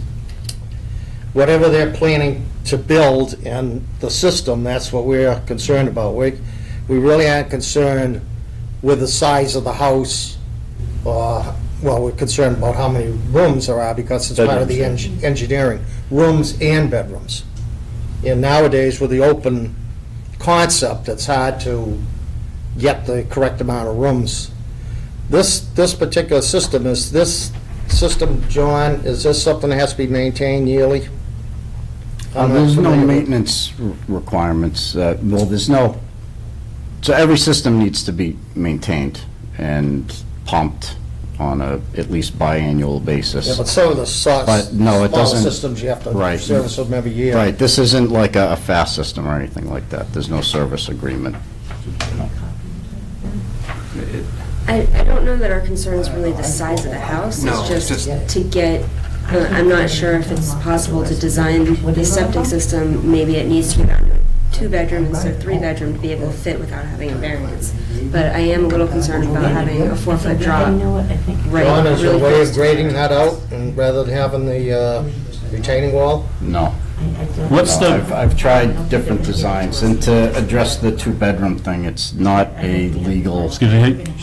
whatever they're planning to build and the system, that's what we're concerned about. We really aren't concerned with the size of the house. Well, we're concerned about how many rooms there are because it's part of the engineering, rooms and bedrooms. And nowadays, with the open concept, it's hard to get the correct amount of rooms. This particular system, John, is this something that has to be maintained yearly?
There's no maintenance requirements. Well, there's no, so every system needs to be maintained and pumped on a at least biannual basis.
Yeah, but some of the
But no, it
smaller
doesn't.
systems, you have to
Right.
service them every year.
Right, this isn't like a fast system or anything like that. There's no service agreement.
I don't know that our concern is really the size of the house.
No,
It's
it's
just to get, I'm not sure if it's possible to design the septic system, maybe it needs to be down to a 2-bedroom instead of 3-bedroom to be able to fit without having a variance. But I am a little concerned about having a 4-foot drop right
John, is there a
really
way
close
of
to
grading that out and rather than having the retaining wall?
No.
What's
No,
the,
I've tried different designs, and to address the 2-bedroom thing, it's not a legal,
excuse me, hey,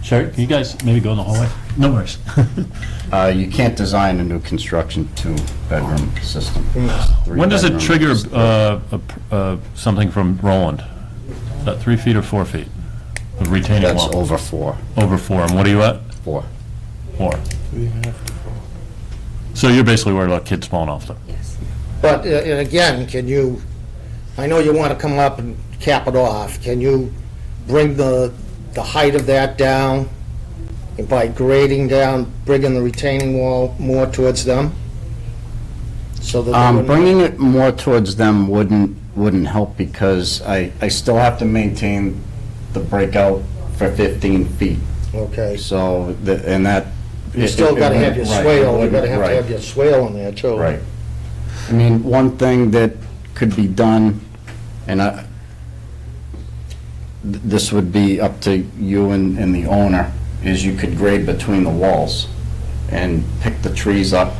Sherry, can you guys maybe go in the hallway? No worries.
you can't design a new construction 2-bedroom system.
When does it
3-bedroom
trigger something from Roland? Is that 3 feet or 4 feet? The retaining
That's
wall?
over 4.
Over 4, and what are you at?
4.
4. So you're basically worried about kids falling off them?
Yes.
But, and again, can you, I know you want to come up and cap it off. Can you bring the height of that down and by grading down, bringing the retaining wall more towards them? So that they wouldn't-
Bringing it more towards them wouldn't help because I still have to maintain the breakout for 15 feet.
Okay,
So, and that.
you still got to have your
right,
swale, you
it
got to
wouldn't-
have your swale in there too.
Right. I mean, one thing that could be done, and this would be up to you and the owner, is you could grade between the walls and pick the trees up,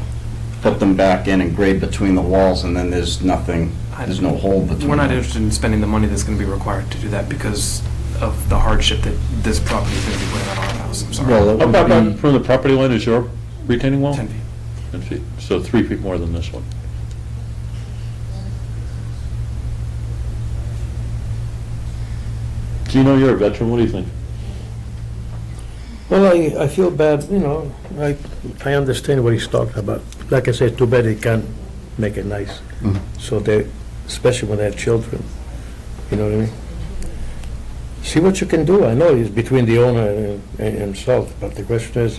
put them back in and grade between the walls, and then there's nothing, there's no hole between.
We're not
them.
interested in spending the money that's going to be required to do that because of the hardship that this property is going to be putting on our house. I'm sorry.
Well, it
How
would
about
be,
from the property line is your retaining wall?
10 feet.
10 feet, so 3 feet more than this one. Gino, you're a veteran, what do you think?
Well, I feel bad, I understand what he's talking about. Like I said, too bad he can't make it nice. So they, especially when they have children, you know what I mean? See what you can do. I know it's between the owner and himself, but the question is,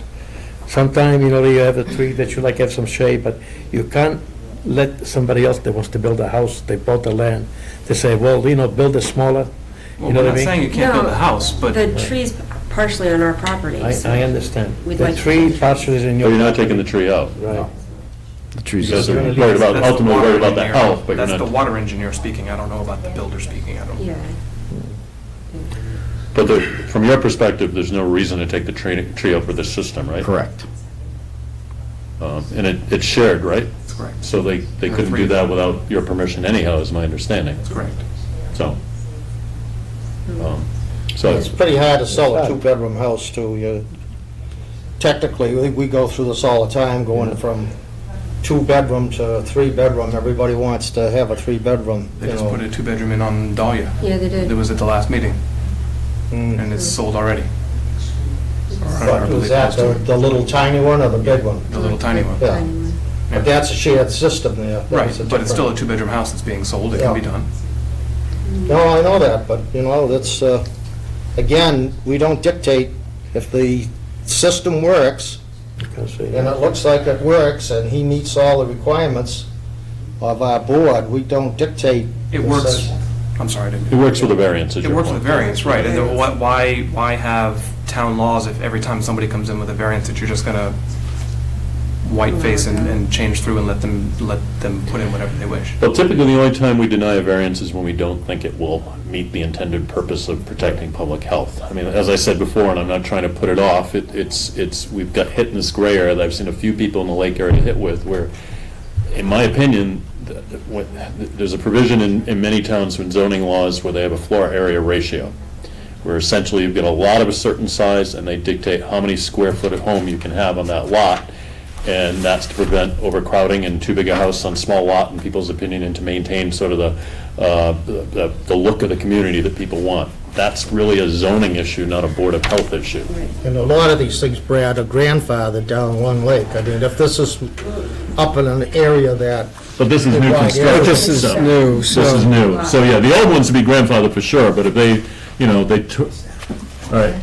sometime, you have a tree that you like have some shade, but you can't let somebody else that wants to build a house, they bought the land, they say, well, build it smaller,
Well,
you know
we're
what I
not saying
mean?
you can't build a
No,
house, but
The tree's partially on our property. so
I understand.
we'd
The
like to
tree
keep-
partially is in
Or
your.
you're not taking the tree out?
Right.
the trees.
Because
You're
they're
gonna
worried about,
that's the
ultimately
water
worried about the
engineer.
health, but you're
That's the
not.
water engineer speaking. I don't know about the builder speaking. I don't.
Yeah.
But from your perspective, there's no reason to take the tree out for this system, right?
Correct.
And it's shared, right?
That's correct.
So they couldn't do
Three.
that without your permission anyhow, is my understanding.
That's correct.
So,
It's pretty hard to sell a 2-bedroom house too. Technically, we go through this all the time, going from 2-bedroom to 3-bedroom. Everybody wants to have a 3-bedroom,
They
you
just put
know.
a 2-bedroom in on Dahlia.
Yeah, they
It
did.
was at the last meeting,
Mm.
and it's sold already. Or I
But
believe
was that
close to
the little tiny one or the big one?
The little tiny one.
Yeah, but that's a shared system there.
Right,
That's a
but it's still a
different-
2-bedroom house that's being sold, it can be
Yeah.
done.
No, I know that, but, you know, that's, again, we don't dictate if the system works, and it looks like it works, and he meets all the requirements of our board, we don't dictate.
It
the
works,
system.
I'm sorry, I didn't.
It works with a variance, is
It
your
works with
point.
variance, right, and then why have town laws if every time somebody comes in with a variance that you're just gonna white face and change through and let them put in whatever they wish?
Well, typically, the only time we deny a variance is when we don't think it will meet the intended purpose of protecting public health. I mean, as I said before, and I'm not trying to put it off, we've got hit in this gray area that I've seen a few people in the lake area hit with, where, in my opinion, there's a provision in many towns in zoning laws where they have a floor area ratio, where essentially you've got a lot of a certain size, and they dictate how many square foot of home you can have on that lot, and that's to prevent overcrowding and too big a house on small lot, in people's opinion, and to maintain sort of the look of the community that people want. That's really a zoning issue, not a Board of Health issue.
And a lot of these things, Brad, are grandfathered down Long Lake. I mean, if this is up in an area that,
But this is new
Right, yeah.
construction.
This is
so-
new, so.
This is new. So, yeah, the old ones would be grandfathered for sure, but if they, they took, all right.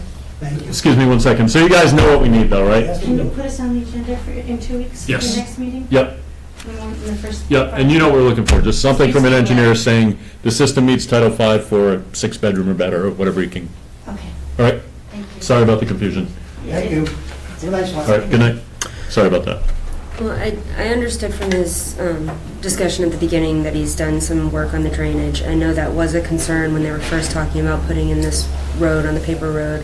Excuse me one second. So you guys know what we need though, right?
Can you put us on the agenda in 2 weeks? for
Yes.
the next meeting?
Yep,
We want in the first.
yep, and you know what we're looking for, just something from an engineer saying the system meets Title V for a 6-bedroom or better, or whatever you can,
Okay,
all right?
thank you.
Sorry about the confusion.
Thank you. See you next
All right, good night. Sorry about that.
Well, I understood from his discussion at the beginning that he's done some work on the drainage. I know that was a concern when they were first talking about putting in this road on the paper road.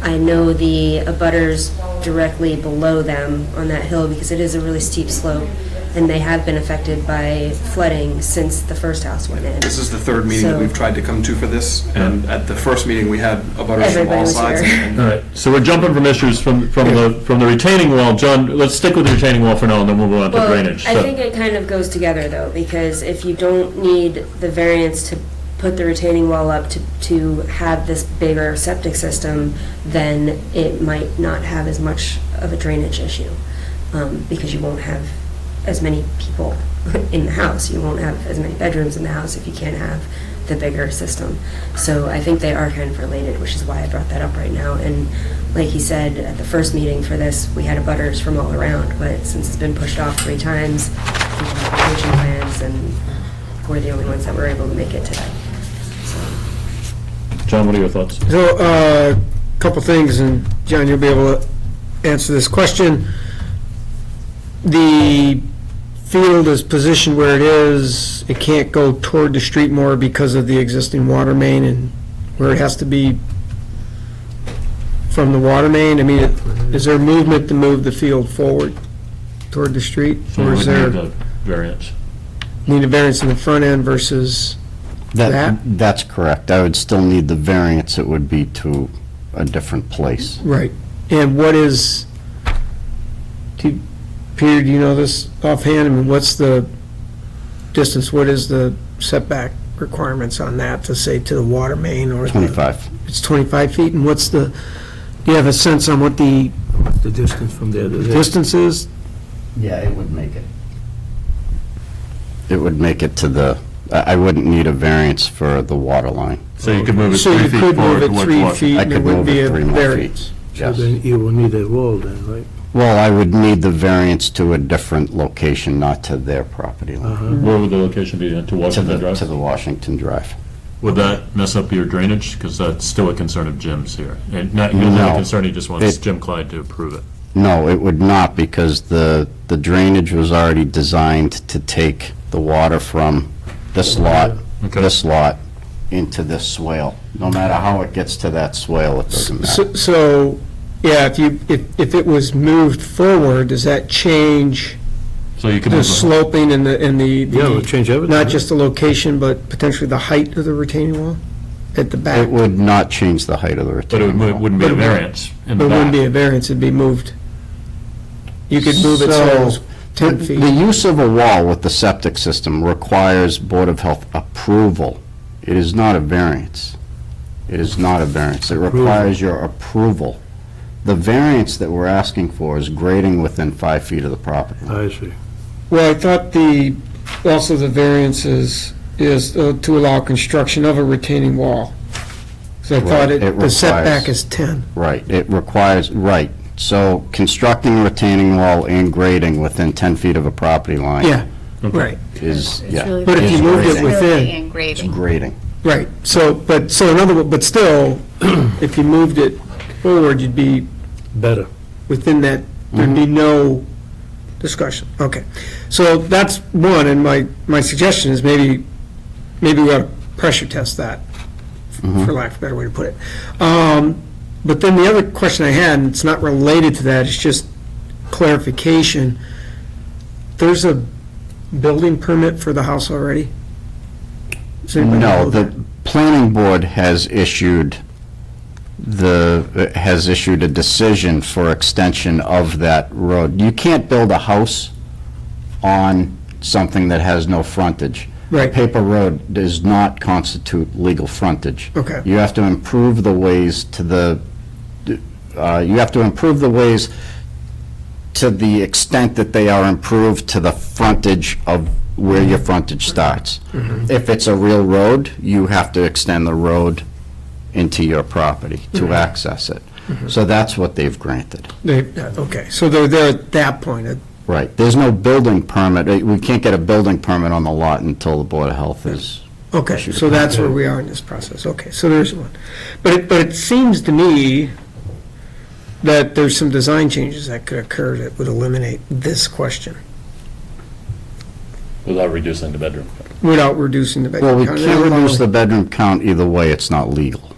I know the abutters directly below them on that hill because it is a really steep slope, and they have been affected by flooding since the first house went in.
This is the third meeting that
So-
we've tried to come to for this, and at the first meeting, we had abutters from
Everybody
all
was
sides.
here.
and-
All right, so we're jumping from issues from the retaining wall. John, let's stick with the retaining wall for now, and then we'll move on to
Well,
drainage.
I
So-
think it kind of goes together, though, because if you don't need the variance to put the retaining wall up to have this bigger septic system, then it might not have as much of a drainage issue, because you won't have as many people in the house. You won't have as many bedrooms in the house if you can't have the bigger system. So I think they are kind of related, which is why I brought that up right now. And like he said, at the first meeting for this, we had abutters from all around, but since it's been pushed off 3 times, people have changing plans, and we're the only ones that were able to make it today.
John, what are your thoughts?
So, couple things, and John, you'll be able to answer this question. The field is positioned where it is, it can't go toward the street more because of the existing water main and where it has to be from the water main. I mean, is there movement to move the field forward toward the street?
So we
Or
would
is there
need the variance.
need a variance in the front end versus, That?
That's correct. I would still need the variance. It would be to a different place.
right? And what is, Peter, do you know this offhand? I mean, what's the distance, what is the setback requirements on that to say to the water main or? the-
25.
It's 25 feet, and what's the, do you have a sense on what the
The distance from there to there.
distance is?
Yeah, it would make it. It would make it to the, I wouldn't need a variance for the water line.
So you could move it
So
3
you
feet
could
forward
move it
towards
3
Washington.
feet,
I
and there
could
wouldn't
move
be
it
a
3 more
variance.
feet.
So
Yes.
then you will need a wall then, right?
Well, I would need the variance to a different location, not to their property line.
Where would the location be, to
To
Washington
the,
Drive?
to the Washington Drive.
Would that mess up your drainage? Because that's still a concern of Jim's here. And not, he doesn't have a
No.
concern, he just wants
It-
Jim Clyde to approve it.
No, it would not, because the drainage was already designed to take the water from this lot,
Okay.
this lot, into this swale. No matter how it gets to that swale, it doesn't matter.
So, yeah, if it was moved forward, does that change
So you could
the
move it.
sloping and the,
Yeah, it would change everything.
not just the location, but potentially the height of the retaining wall at the back?
It would not change the height of the
But it
retaining wall.
wouldn't be a
But it would-
variance in
But
the
it wouldn't be
back.
a variance, it'd be moved. You could move it so it was 10
The
feet.
use of a wall with the septic system requires Board of Health approval. It is not a variance. It is not a variance. It requires your approval. The variance that we're asking for is grading within 5 feet of the property line.
I see.
Well, I thought also the variance is to allow construction of a retaining wall. So I thought
Right,
the setback is 10.
Right, it requires, right. So constructing a retaining wall and grading within 10 feet of a property line.
Yeah, right,
Is, yeah.
But if you
is
moved it
grading.
within-
And
It's
grading.
grading.
right. So in other words, but still, if you moved it forward, you'd be
Better.
within that, there'd be no discussion. Okay. So that's one, and my suggestion is maybe we ought to pressure test that, for lack of a better way to put it. But then the other question I had, and it's not related to that, it's just clarification. There's a building permit for the house already? Does anybody
No,
know
the
that?
planning board has issued a decision for extension of that road. You can't build a house on something that has no frontage.
Right.
Paper road does not constitute legal frontage.
Okay.
You have to improve the ways to the extent that they are improved to the frontage of where your frontage starts. If it's a real road, you have to extend the road into your property to access it. So that's what they've granted.
Okay, so they're there at that point.
Right. There's no building permit. We can't get a building permit on the lot until the Board of Health is.
Okay, so that's where we are in this process. Okay, so there's one. But it seems to me that there's some design changes that could occur that would eliminate this question
Without reducing the bedroom.
without reducing the
Well, we
bedroom count.
can't reduce the bedroom count either way. It's not legal.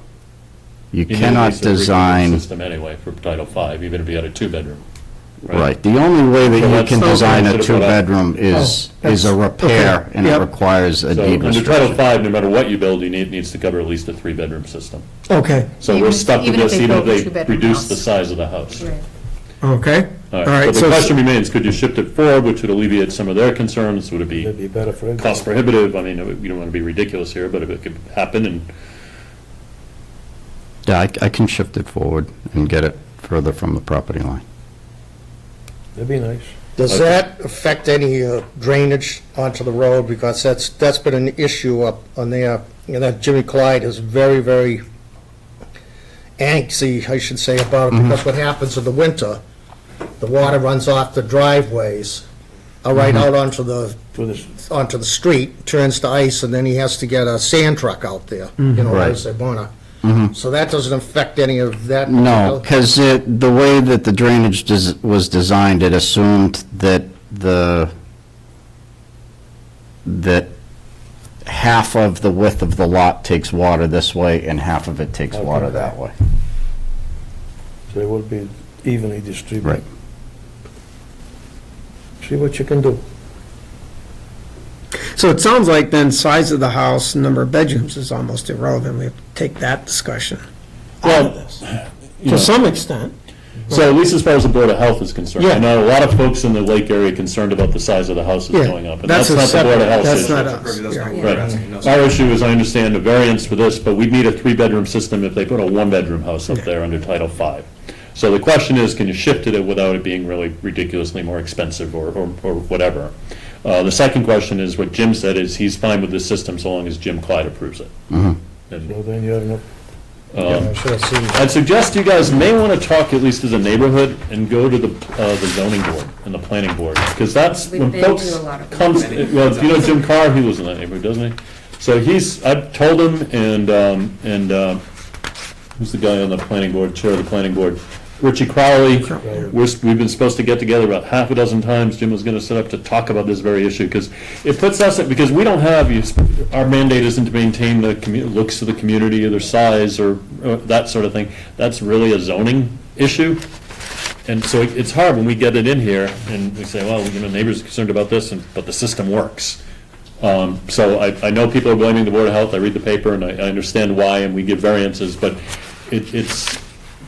You
You need at
cannot
least a three-bedroom
design,
System anyway for Title V, even if you had a two-bedroom.
right. The only way that
So
you
that's
can
something
design
I
a
should've put up.
two-bedroom is a repair,
okay,
and it
yep.
requires a
So
deed
under Title
restriction.
V, no matter what you build, it needs to cover at least a three-bedroom system.
Okay,
So we're
Even-
stuck with
even if
this,
they
even if
build a
they
two-bedroom
reduce
house.
the size of the house.
okay.
All
All
right,
right,
so
so-
the question remains, could you shift it forward, which would alleviate some of their concerns? Would it
That'd
be
be better for everybody.
cost prohibitive? I mean, we don't want to be ridiculous here, but if it could happen, and
Yeah, I can shift it forward and get it further from the property line.
That'd be nice.
Does that affect any drainage onto the road? Because that's been an issue up on there. You know, that Jimmy Clyde is very, very angsty, I should say, about it, because what happens in the winter, the water runs off the driveways, right out onto the
For this,
street, turns to ice, and then he has to get a sand truck out there, you know,
Right.
as they wanna. So that doesn't affect any of that?
No, because the way that the drainage was designed, it assumed that that half of the width of the lot takes water this way and half of it takes water that way.
so it will be evenly distributed.
Right.
See what you can do.
So it sounds like then size of the house, number of bedrooms is almost irrelevant. We have to take that discussion out of this,
you
to
know,
some extent.
so at least as far as the Board of Health is concerned. I
Yeah.
know a lot of folks in the lake area are concerned about the size of the houses
Yeah,
going up, and
that's
that's
a
not the Board of
separate-
Health's
that's
issue.
not
That's
us.
not what
Yeah.
we're
Right.
asking, no,
Our
sir.
issue is, I understand the variance for this, but we'd need a three-bedroom system if they put a one-bedroom house up there under Title V. So the question is, can you shift it without it being really ridiculously more expensive or whatever? The second question is, what Jim said is, he's fine with this system so long as Jim Clyde approves it. And,
So then you have enough,
I should have seen that.
I'd suggest you guys may want to talk, at least as a neighborhood, and go to the zoning board and the planning board, because that's,
We've
when
been
folks
to a lot of them.
comes, well, you know Jim Carr, he lives in that neighborhood, doesn't he? So I've told him, and who's the guy on the planning board, chair of the planning board? Richie Crowley. We've been supposed to get together about half a dozen times. Jim was going to set up to talk about this very issue, because it puts us, because we don't have, our mandate isn't to maintain the looks of the community or their size or that sort of thing. That's really a zoning issue. And so it's hard when we get it in here and we say, well, you know, neighbors are concerned about this, but the system works. So I know people are blaming the Board of Health. I read the paper and I understand why, and we give variances, but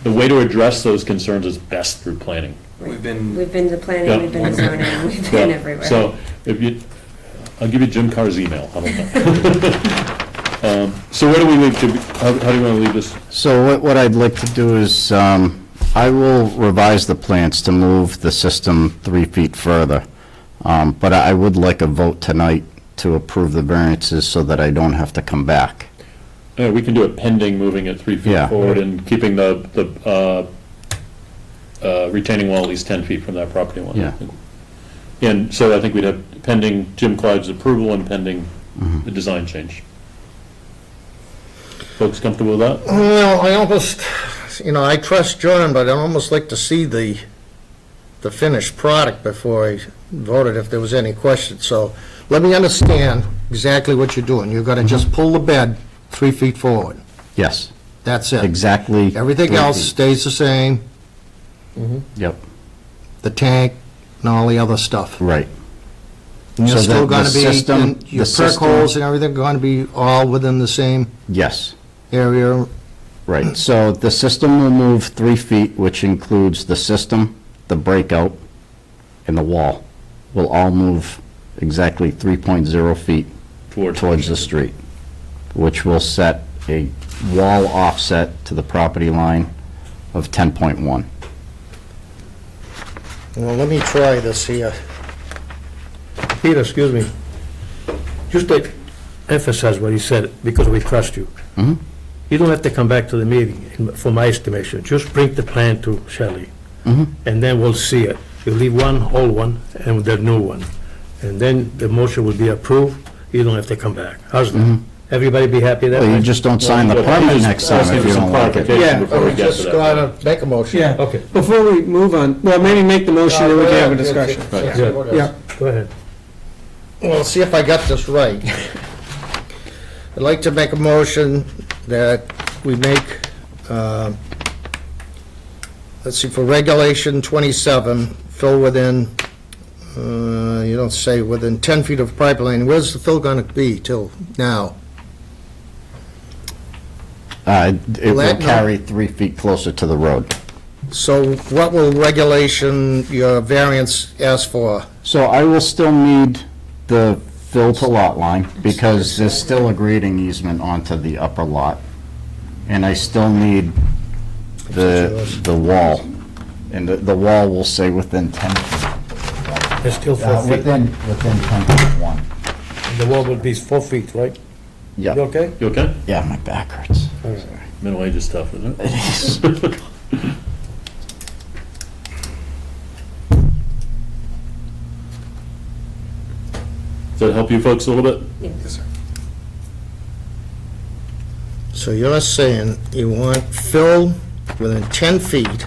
the way to address those concerns is best through planning.
We've been,
We've been to planning,
Yeah.
we've been to zoning, we've been
Yeah.
everywhere.
So if you, I'll give you Jim Carr's email, how about that? So where do we leave, how do you want to leave this?
So what I'd like to do is, I will revise the plans to move the system 3 feet further. But I would like a vote tonight to approve the variances so that I don't have to come back.
We can do it pending moving it 3 feet
Yeah.
forward and keeping the retaining wall at least 10 feet from that property line.
Yeah.
And so I think we'd have pending Jim Clyde's approval and pending
Mm-hmm.
the design change. Folks comfortable with that?
Well, I almost, I trust John, but I'd almost like to see the finished product before I voted if there was any question. So let me understand exactly what you're doing. You're gonna just pull the bed 3 feet forward.
Yes,
That's it.
exactly.
Everything
3
else
feet.
stays the same,
Yep,
the tank and all the other stuff.
right.
And you're
So
still
the
gonna be,
system-
and your
the
perk
system-
holes and everything gonna be all within the same
Yes,
area?
right. So the system will move 3 feet, which includes the system, the breakout, and the wall. Will all move exactly 3.0 feet towards the street, which will set a wall offset to the property line of 10.1.
Well, let me try this here.
Peter, excuse me. Just to emphasize what he said, because we trust you.
Mhm.
You don't have to come back to the meeting, for my estimation. Just bring the plan to Shelley,
Mhm.
and then we'll see it. You leave one, old one, and the new one. And then the motion will be approved. You don't have to come back. How's that? Everybody be happy that
Well, you
way?
just don't sign the
Well,
permit
just
next time
asking
if
for
you
some
don't like it.
clarification
Yeah,
before we
We
get to
just
that.
gotta make a motion.
Yeah.
Okay.
Before we move on, well, maybe make the motion, then we can have a discussion.
Good.
Yeah.
Go ahead.
Well, see if I got this right. I'd like to make a motion that we make, let's see, for regulation 27, fill within, you don't say, within 10 feet of pipe line. Where's the fill gonna be till now?
It will
Let- no.
carry 3 feet closer to the road.
So what will regulation, your variance ask for?
So I will still need the fill to lot line, because there's still a grading easement onto the upper lot. And I still need the wall. And the wall will say within 10 feet.
It's still 4 feet.
Within 10.1.
The wall will be 4 feet, right? You
Yeah,
okay?
You okay?
yeah, my back hurts.
Middle age is tough, isn't it?
It is.
Does that help you folks a little bit?
yes, sir.
So you're saying you want fill within 10 feet,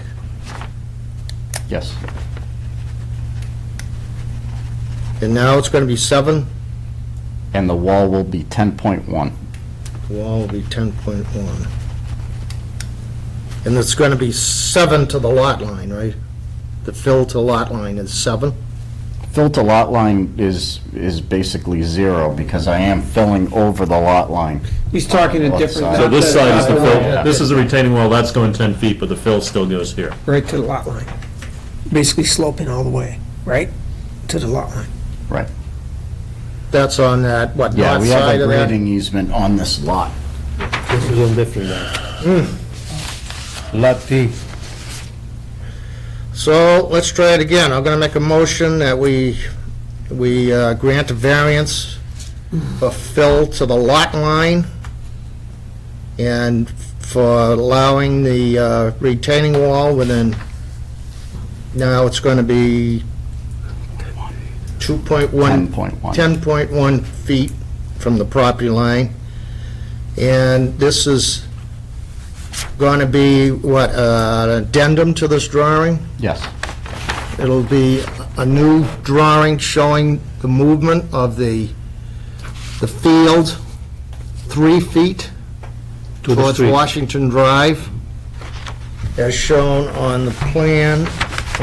Yes,
and now it's gonna be 7?
and the wall will be 10.1.
The wall will be 10.1. And it's going to be 7 to the lot line, right? The fill to lot line is 7?
Fill to lot line is basically 0, because I am filling over the lot line.
He's talking a
Left
different.
side.
So this side is the
Yeah.
fill, this is a retaining wall, that's going 10 feet, but the fill still goes here.
Right to the lot line. Basically sloping all the way, right? To the lot line.
Right.
That's on that, what,
Yeah,
north
we have
side
a
of that?
grading easement on this lot.
This is on different now. Lot D.
So let's try it again. I'm going to make a motion that we grant a variance for fill to the lot line and for allowing the retaining wall within, now it's going to be
10.1.
10.1 feet from the property line. And this is going to be, what, an addendum to this drawing?
Yes,
It'll be a new drawing showing the movement of the field 3 feet
To the
towards
street.
Washington Drive, as shown on the plan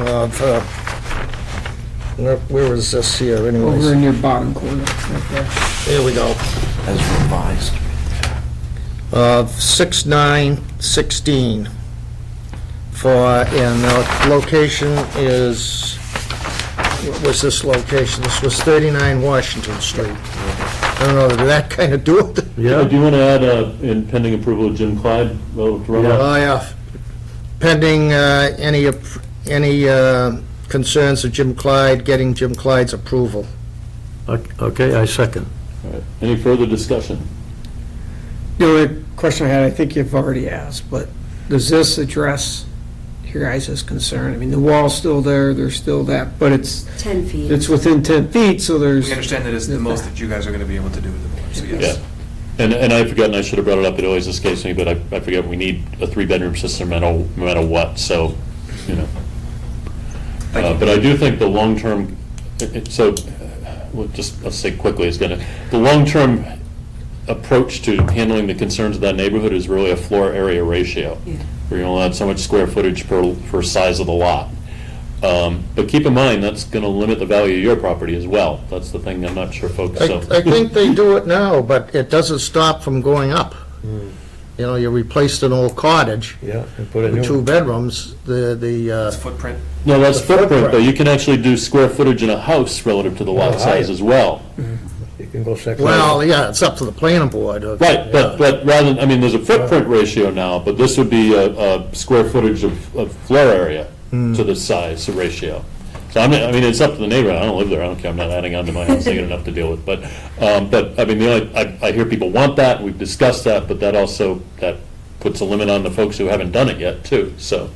of, where is this here anyways?
Over in your bottom corner, right there.
There we go.
as revised.
Of 6/9/16. and the location is, what was this location? This was 39 Washington Street. I don't know, did that kind of do it?
Yeah, do you want to add, in pending approval of Jim Clyde, relative to runoff?
Oh, yeah. Pending any concerns of Jim Clyde, getting Jim Clyde's approval.
Okay, I second.
All right. Any further discussion?
The only question I had, I think you've already asked, but does this address your guys' concern? I mean, the wall's still there, there's still that, but it's
10 feet.
within 10 feet, so there's.
We understand that it's the most that you guys are going to be able to do with the board, so yes.
Yeah. And I forgot, and I should have brought it up, it always escapes me, but I forget, we need a 3-bedroom system no matter what, so, you know. But I do think the long-term, let's say quickly, the long-term approach to handling the concerns of that neighborhood is really a floor area ratio.
Yeah.
Where you're allowed so much square footage per size of the lot. But keep in mind, that's going to limit the value of your property as well. That's the thing I'm not sure folks, so.
I think they do it now, but it doesn't stop from going up. You know, you replaced an old cottage
Yeah, and put a
with
new
2 bedrooms,
It's footprint.
No, that's
The
footprint,
footprint.
but you can actually do square footage in a house relative to the lot
Oh,
size
height.
as well.
You can go second.
well, yeah, it's up to the planning board.
Right, but rather, there's a footprint ratio now, but this would be a square footage of floor area to the size ratio. So it's up to the neighbor, I don't live there, I don't care, I'm not adding on to my house, they get enough to deal with. But I hear people want that, we've discussed that, but that puts a limit on the folks who haven't done it yet, too, so.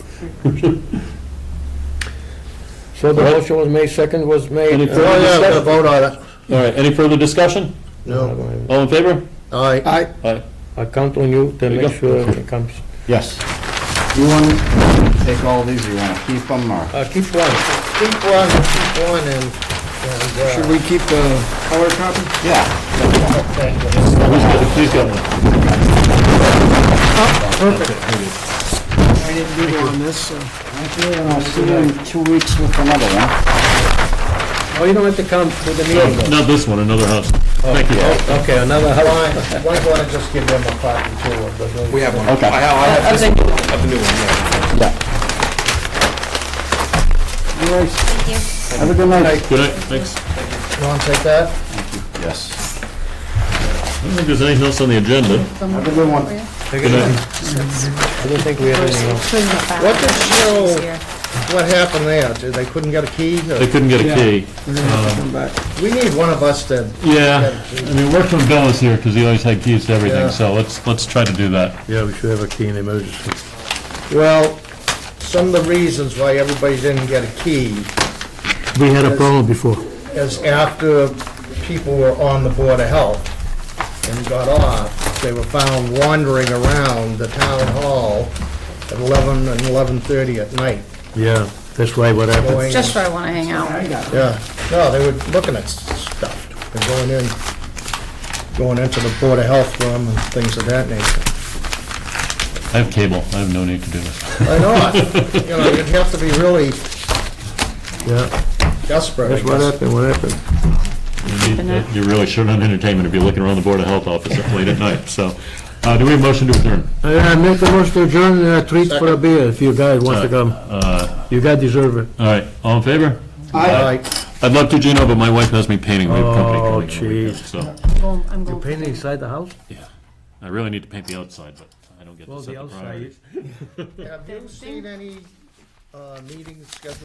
So the motion was made, second was made.
Any
Oh, yeah, we're gonna vote on it.
All right, any further discussion?
No.
All in favor?
All right.
Aye.
I count on you to
There you
make
go.
sure it comes.
Yes. You want to take all these, or you want to keep them, or?
Keep one.
Keep one, and
Should we keep the color copy?
Yeah.
Please go one.
I didn't do on this, so.
I'll see you in 2 weeks with another one.
Oh, you don't have to come to the meeting.
Not this one, another house. Thank you.
Okay, another house.
Why don't I just give them a copy too?
We have one.
Okay.
I have this one, of the new one, yeah.
All right.
Thank you.
Have a good night.
Good night, thanks.
You want to take that?
Yes.
I don't think there's anything else on the agenda.
Have a good one.
Good night.
I don't think we have anything else.
What did show, what happened there? They couldn't get a key?
They couldn't get a key.
We need one of us to.
Yeah, work when Bill is here, because he always had keys to
Yeah.
everything, so let's try to do that.
Yeah, we should have a key in emergency.
Well, some of the reasons why everybody didn't get a key
We had a problem before.
is after people were on the Board of Health and got off, they were found wandering around the town hall at 11 and 11:30 at night.
Yeah, that's right, what happened.
Going-
Just where I want to hang out.
Yeah, no, they were looking at stuff, and going into the Board of Health room and things of that nature.
I have cable, I have no need to do this.
I know, you'd have to be really
Yeah,
desperate, I
that's what
guess.
happened, what happened.
You're really short on entertainment if you're looking around the Board of Health office late at night, so. Do we have a motion to adjourn?
I make the motion to adjourn and a treat for a beer if you guys want to come. You guys deserve it.
All right, all in favor?
All right.
I'd love to, Gino, but my wife has me painting, we have company
Oh,
coming. over weekend,
jeez.
So,
I'm
You
going.
painted inside the house?
I really need to paint the outside, but I don't get
Well,
to set
the
the
outside
priorities.
Have you seen any meetings scheduled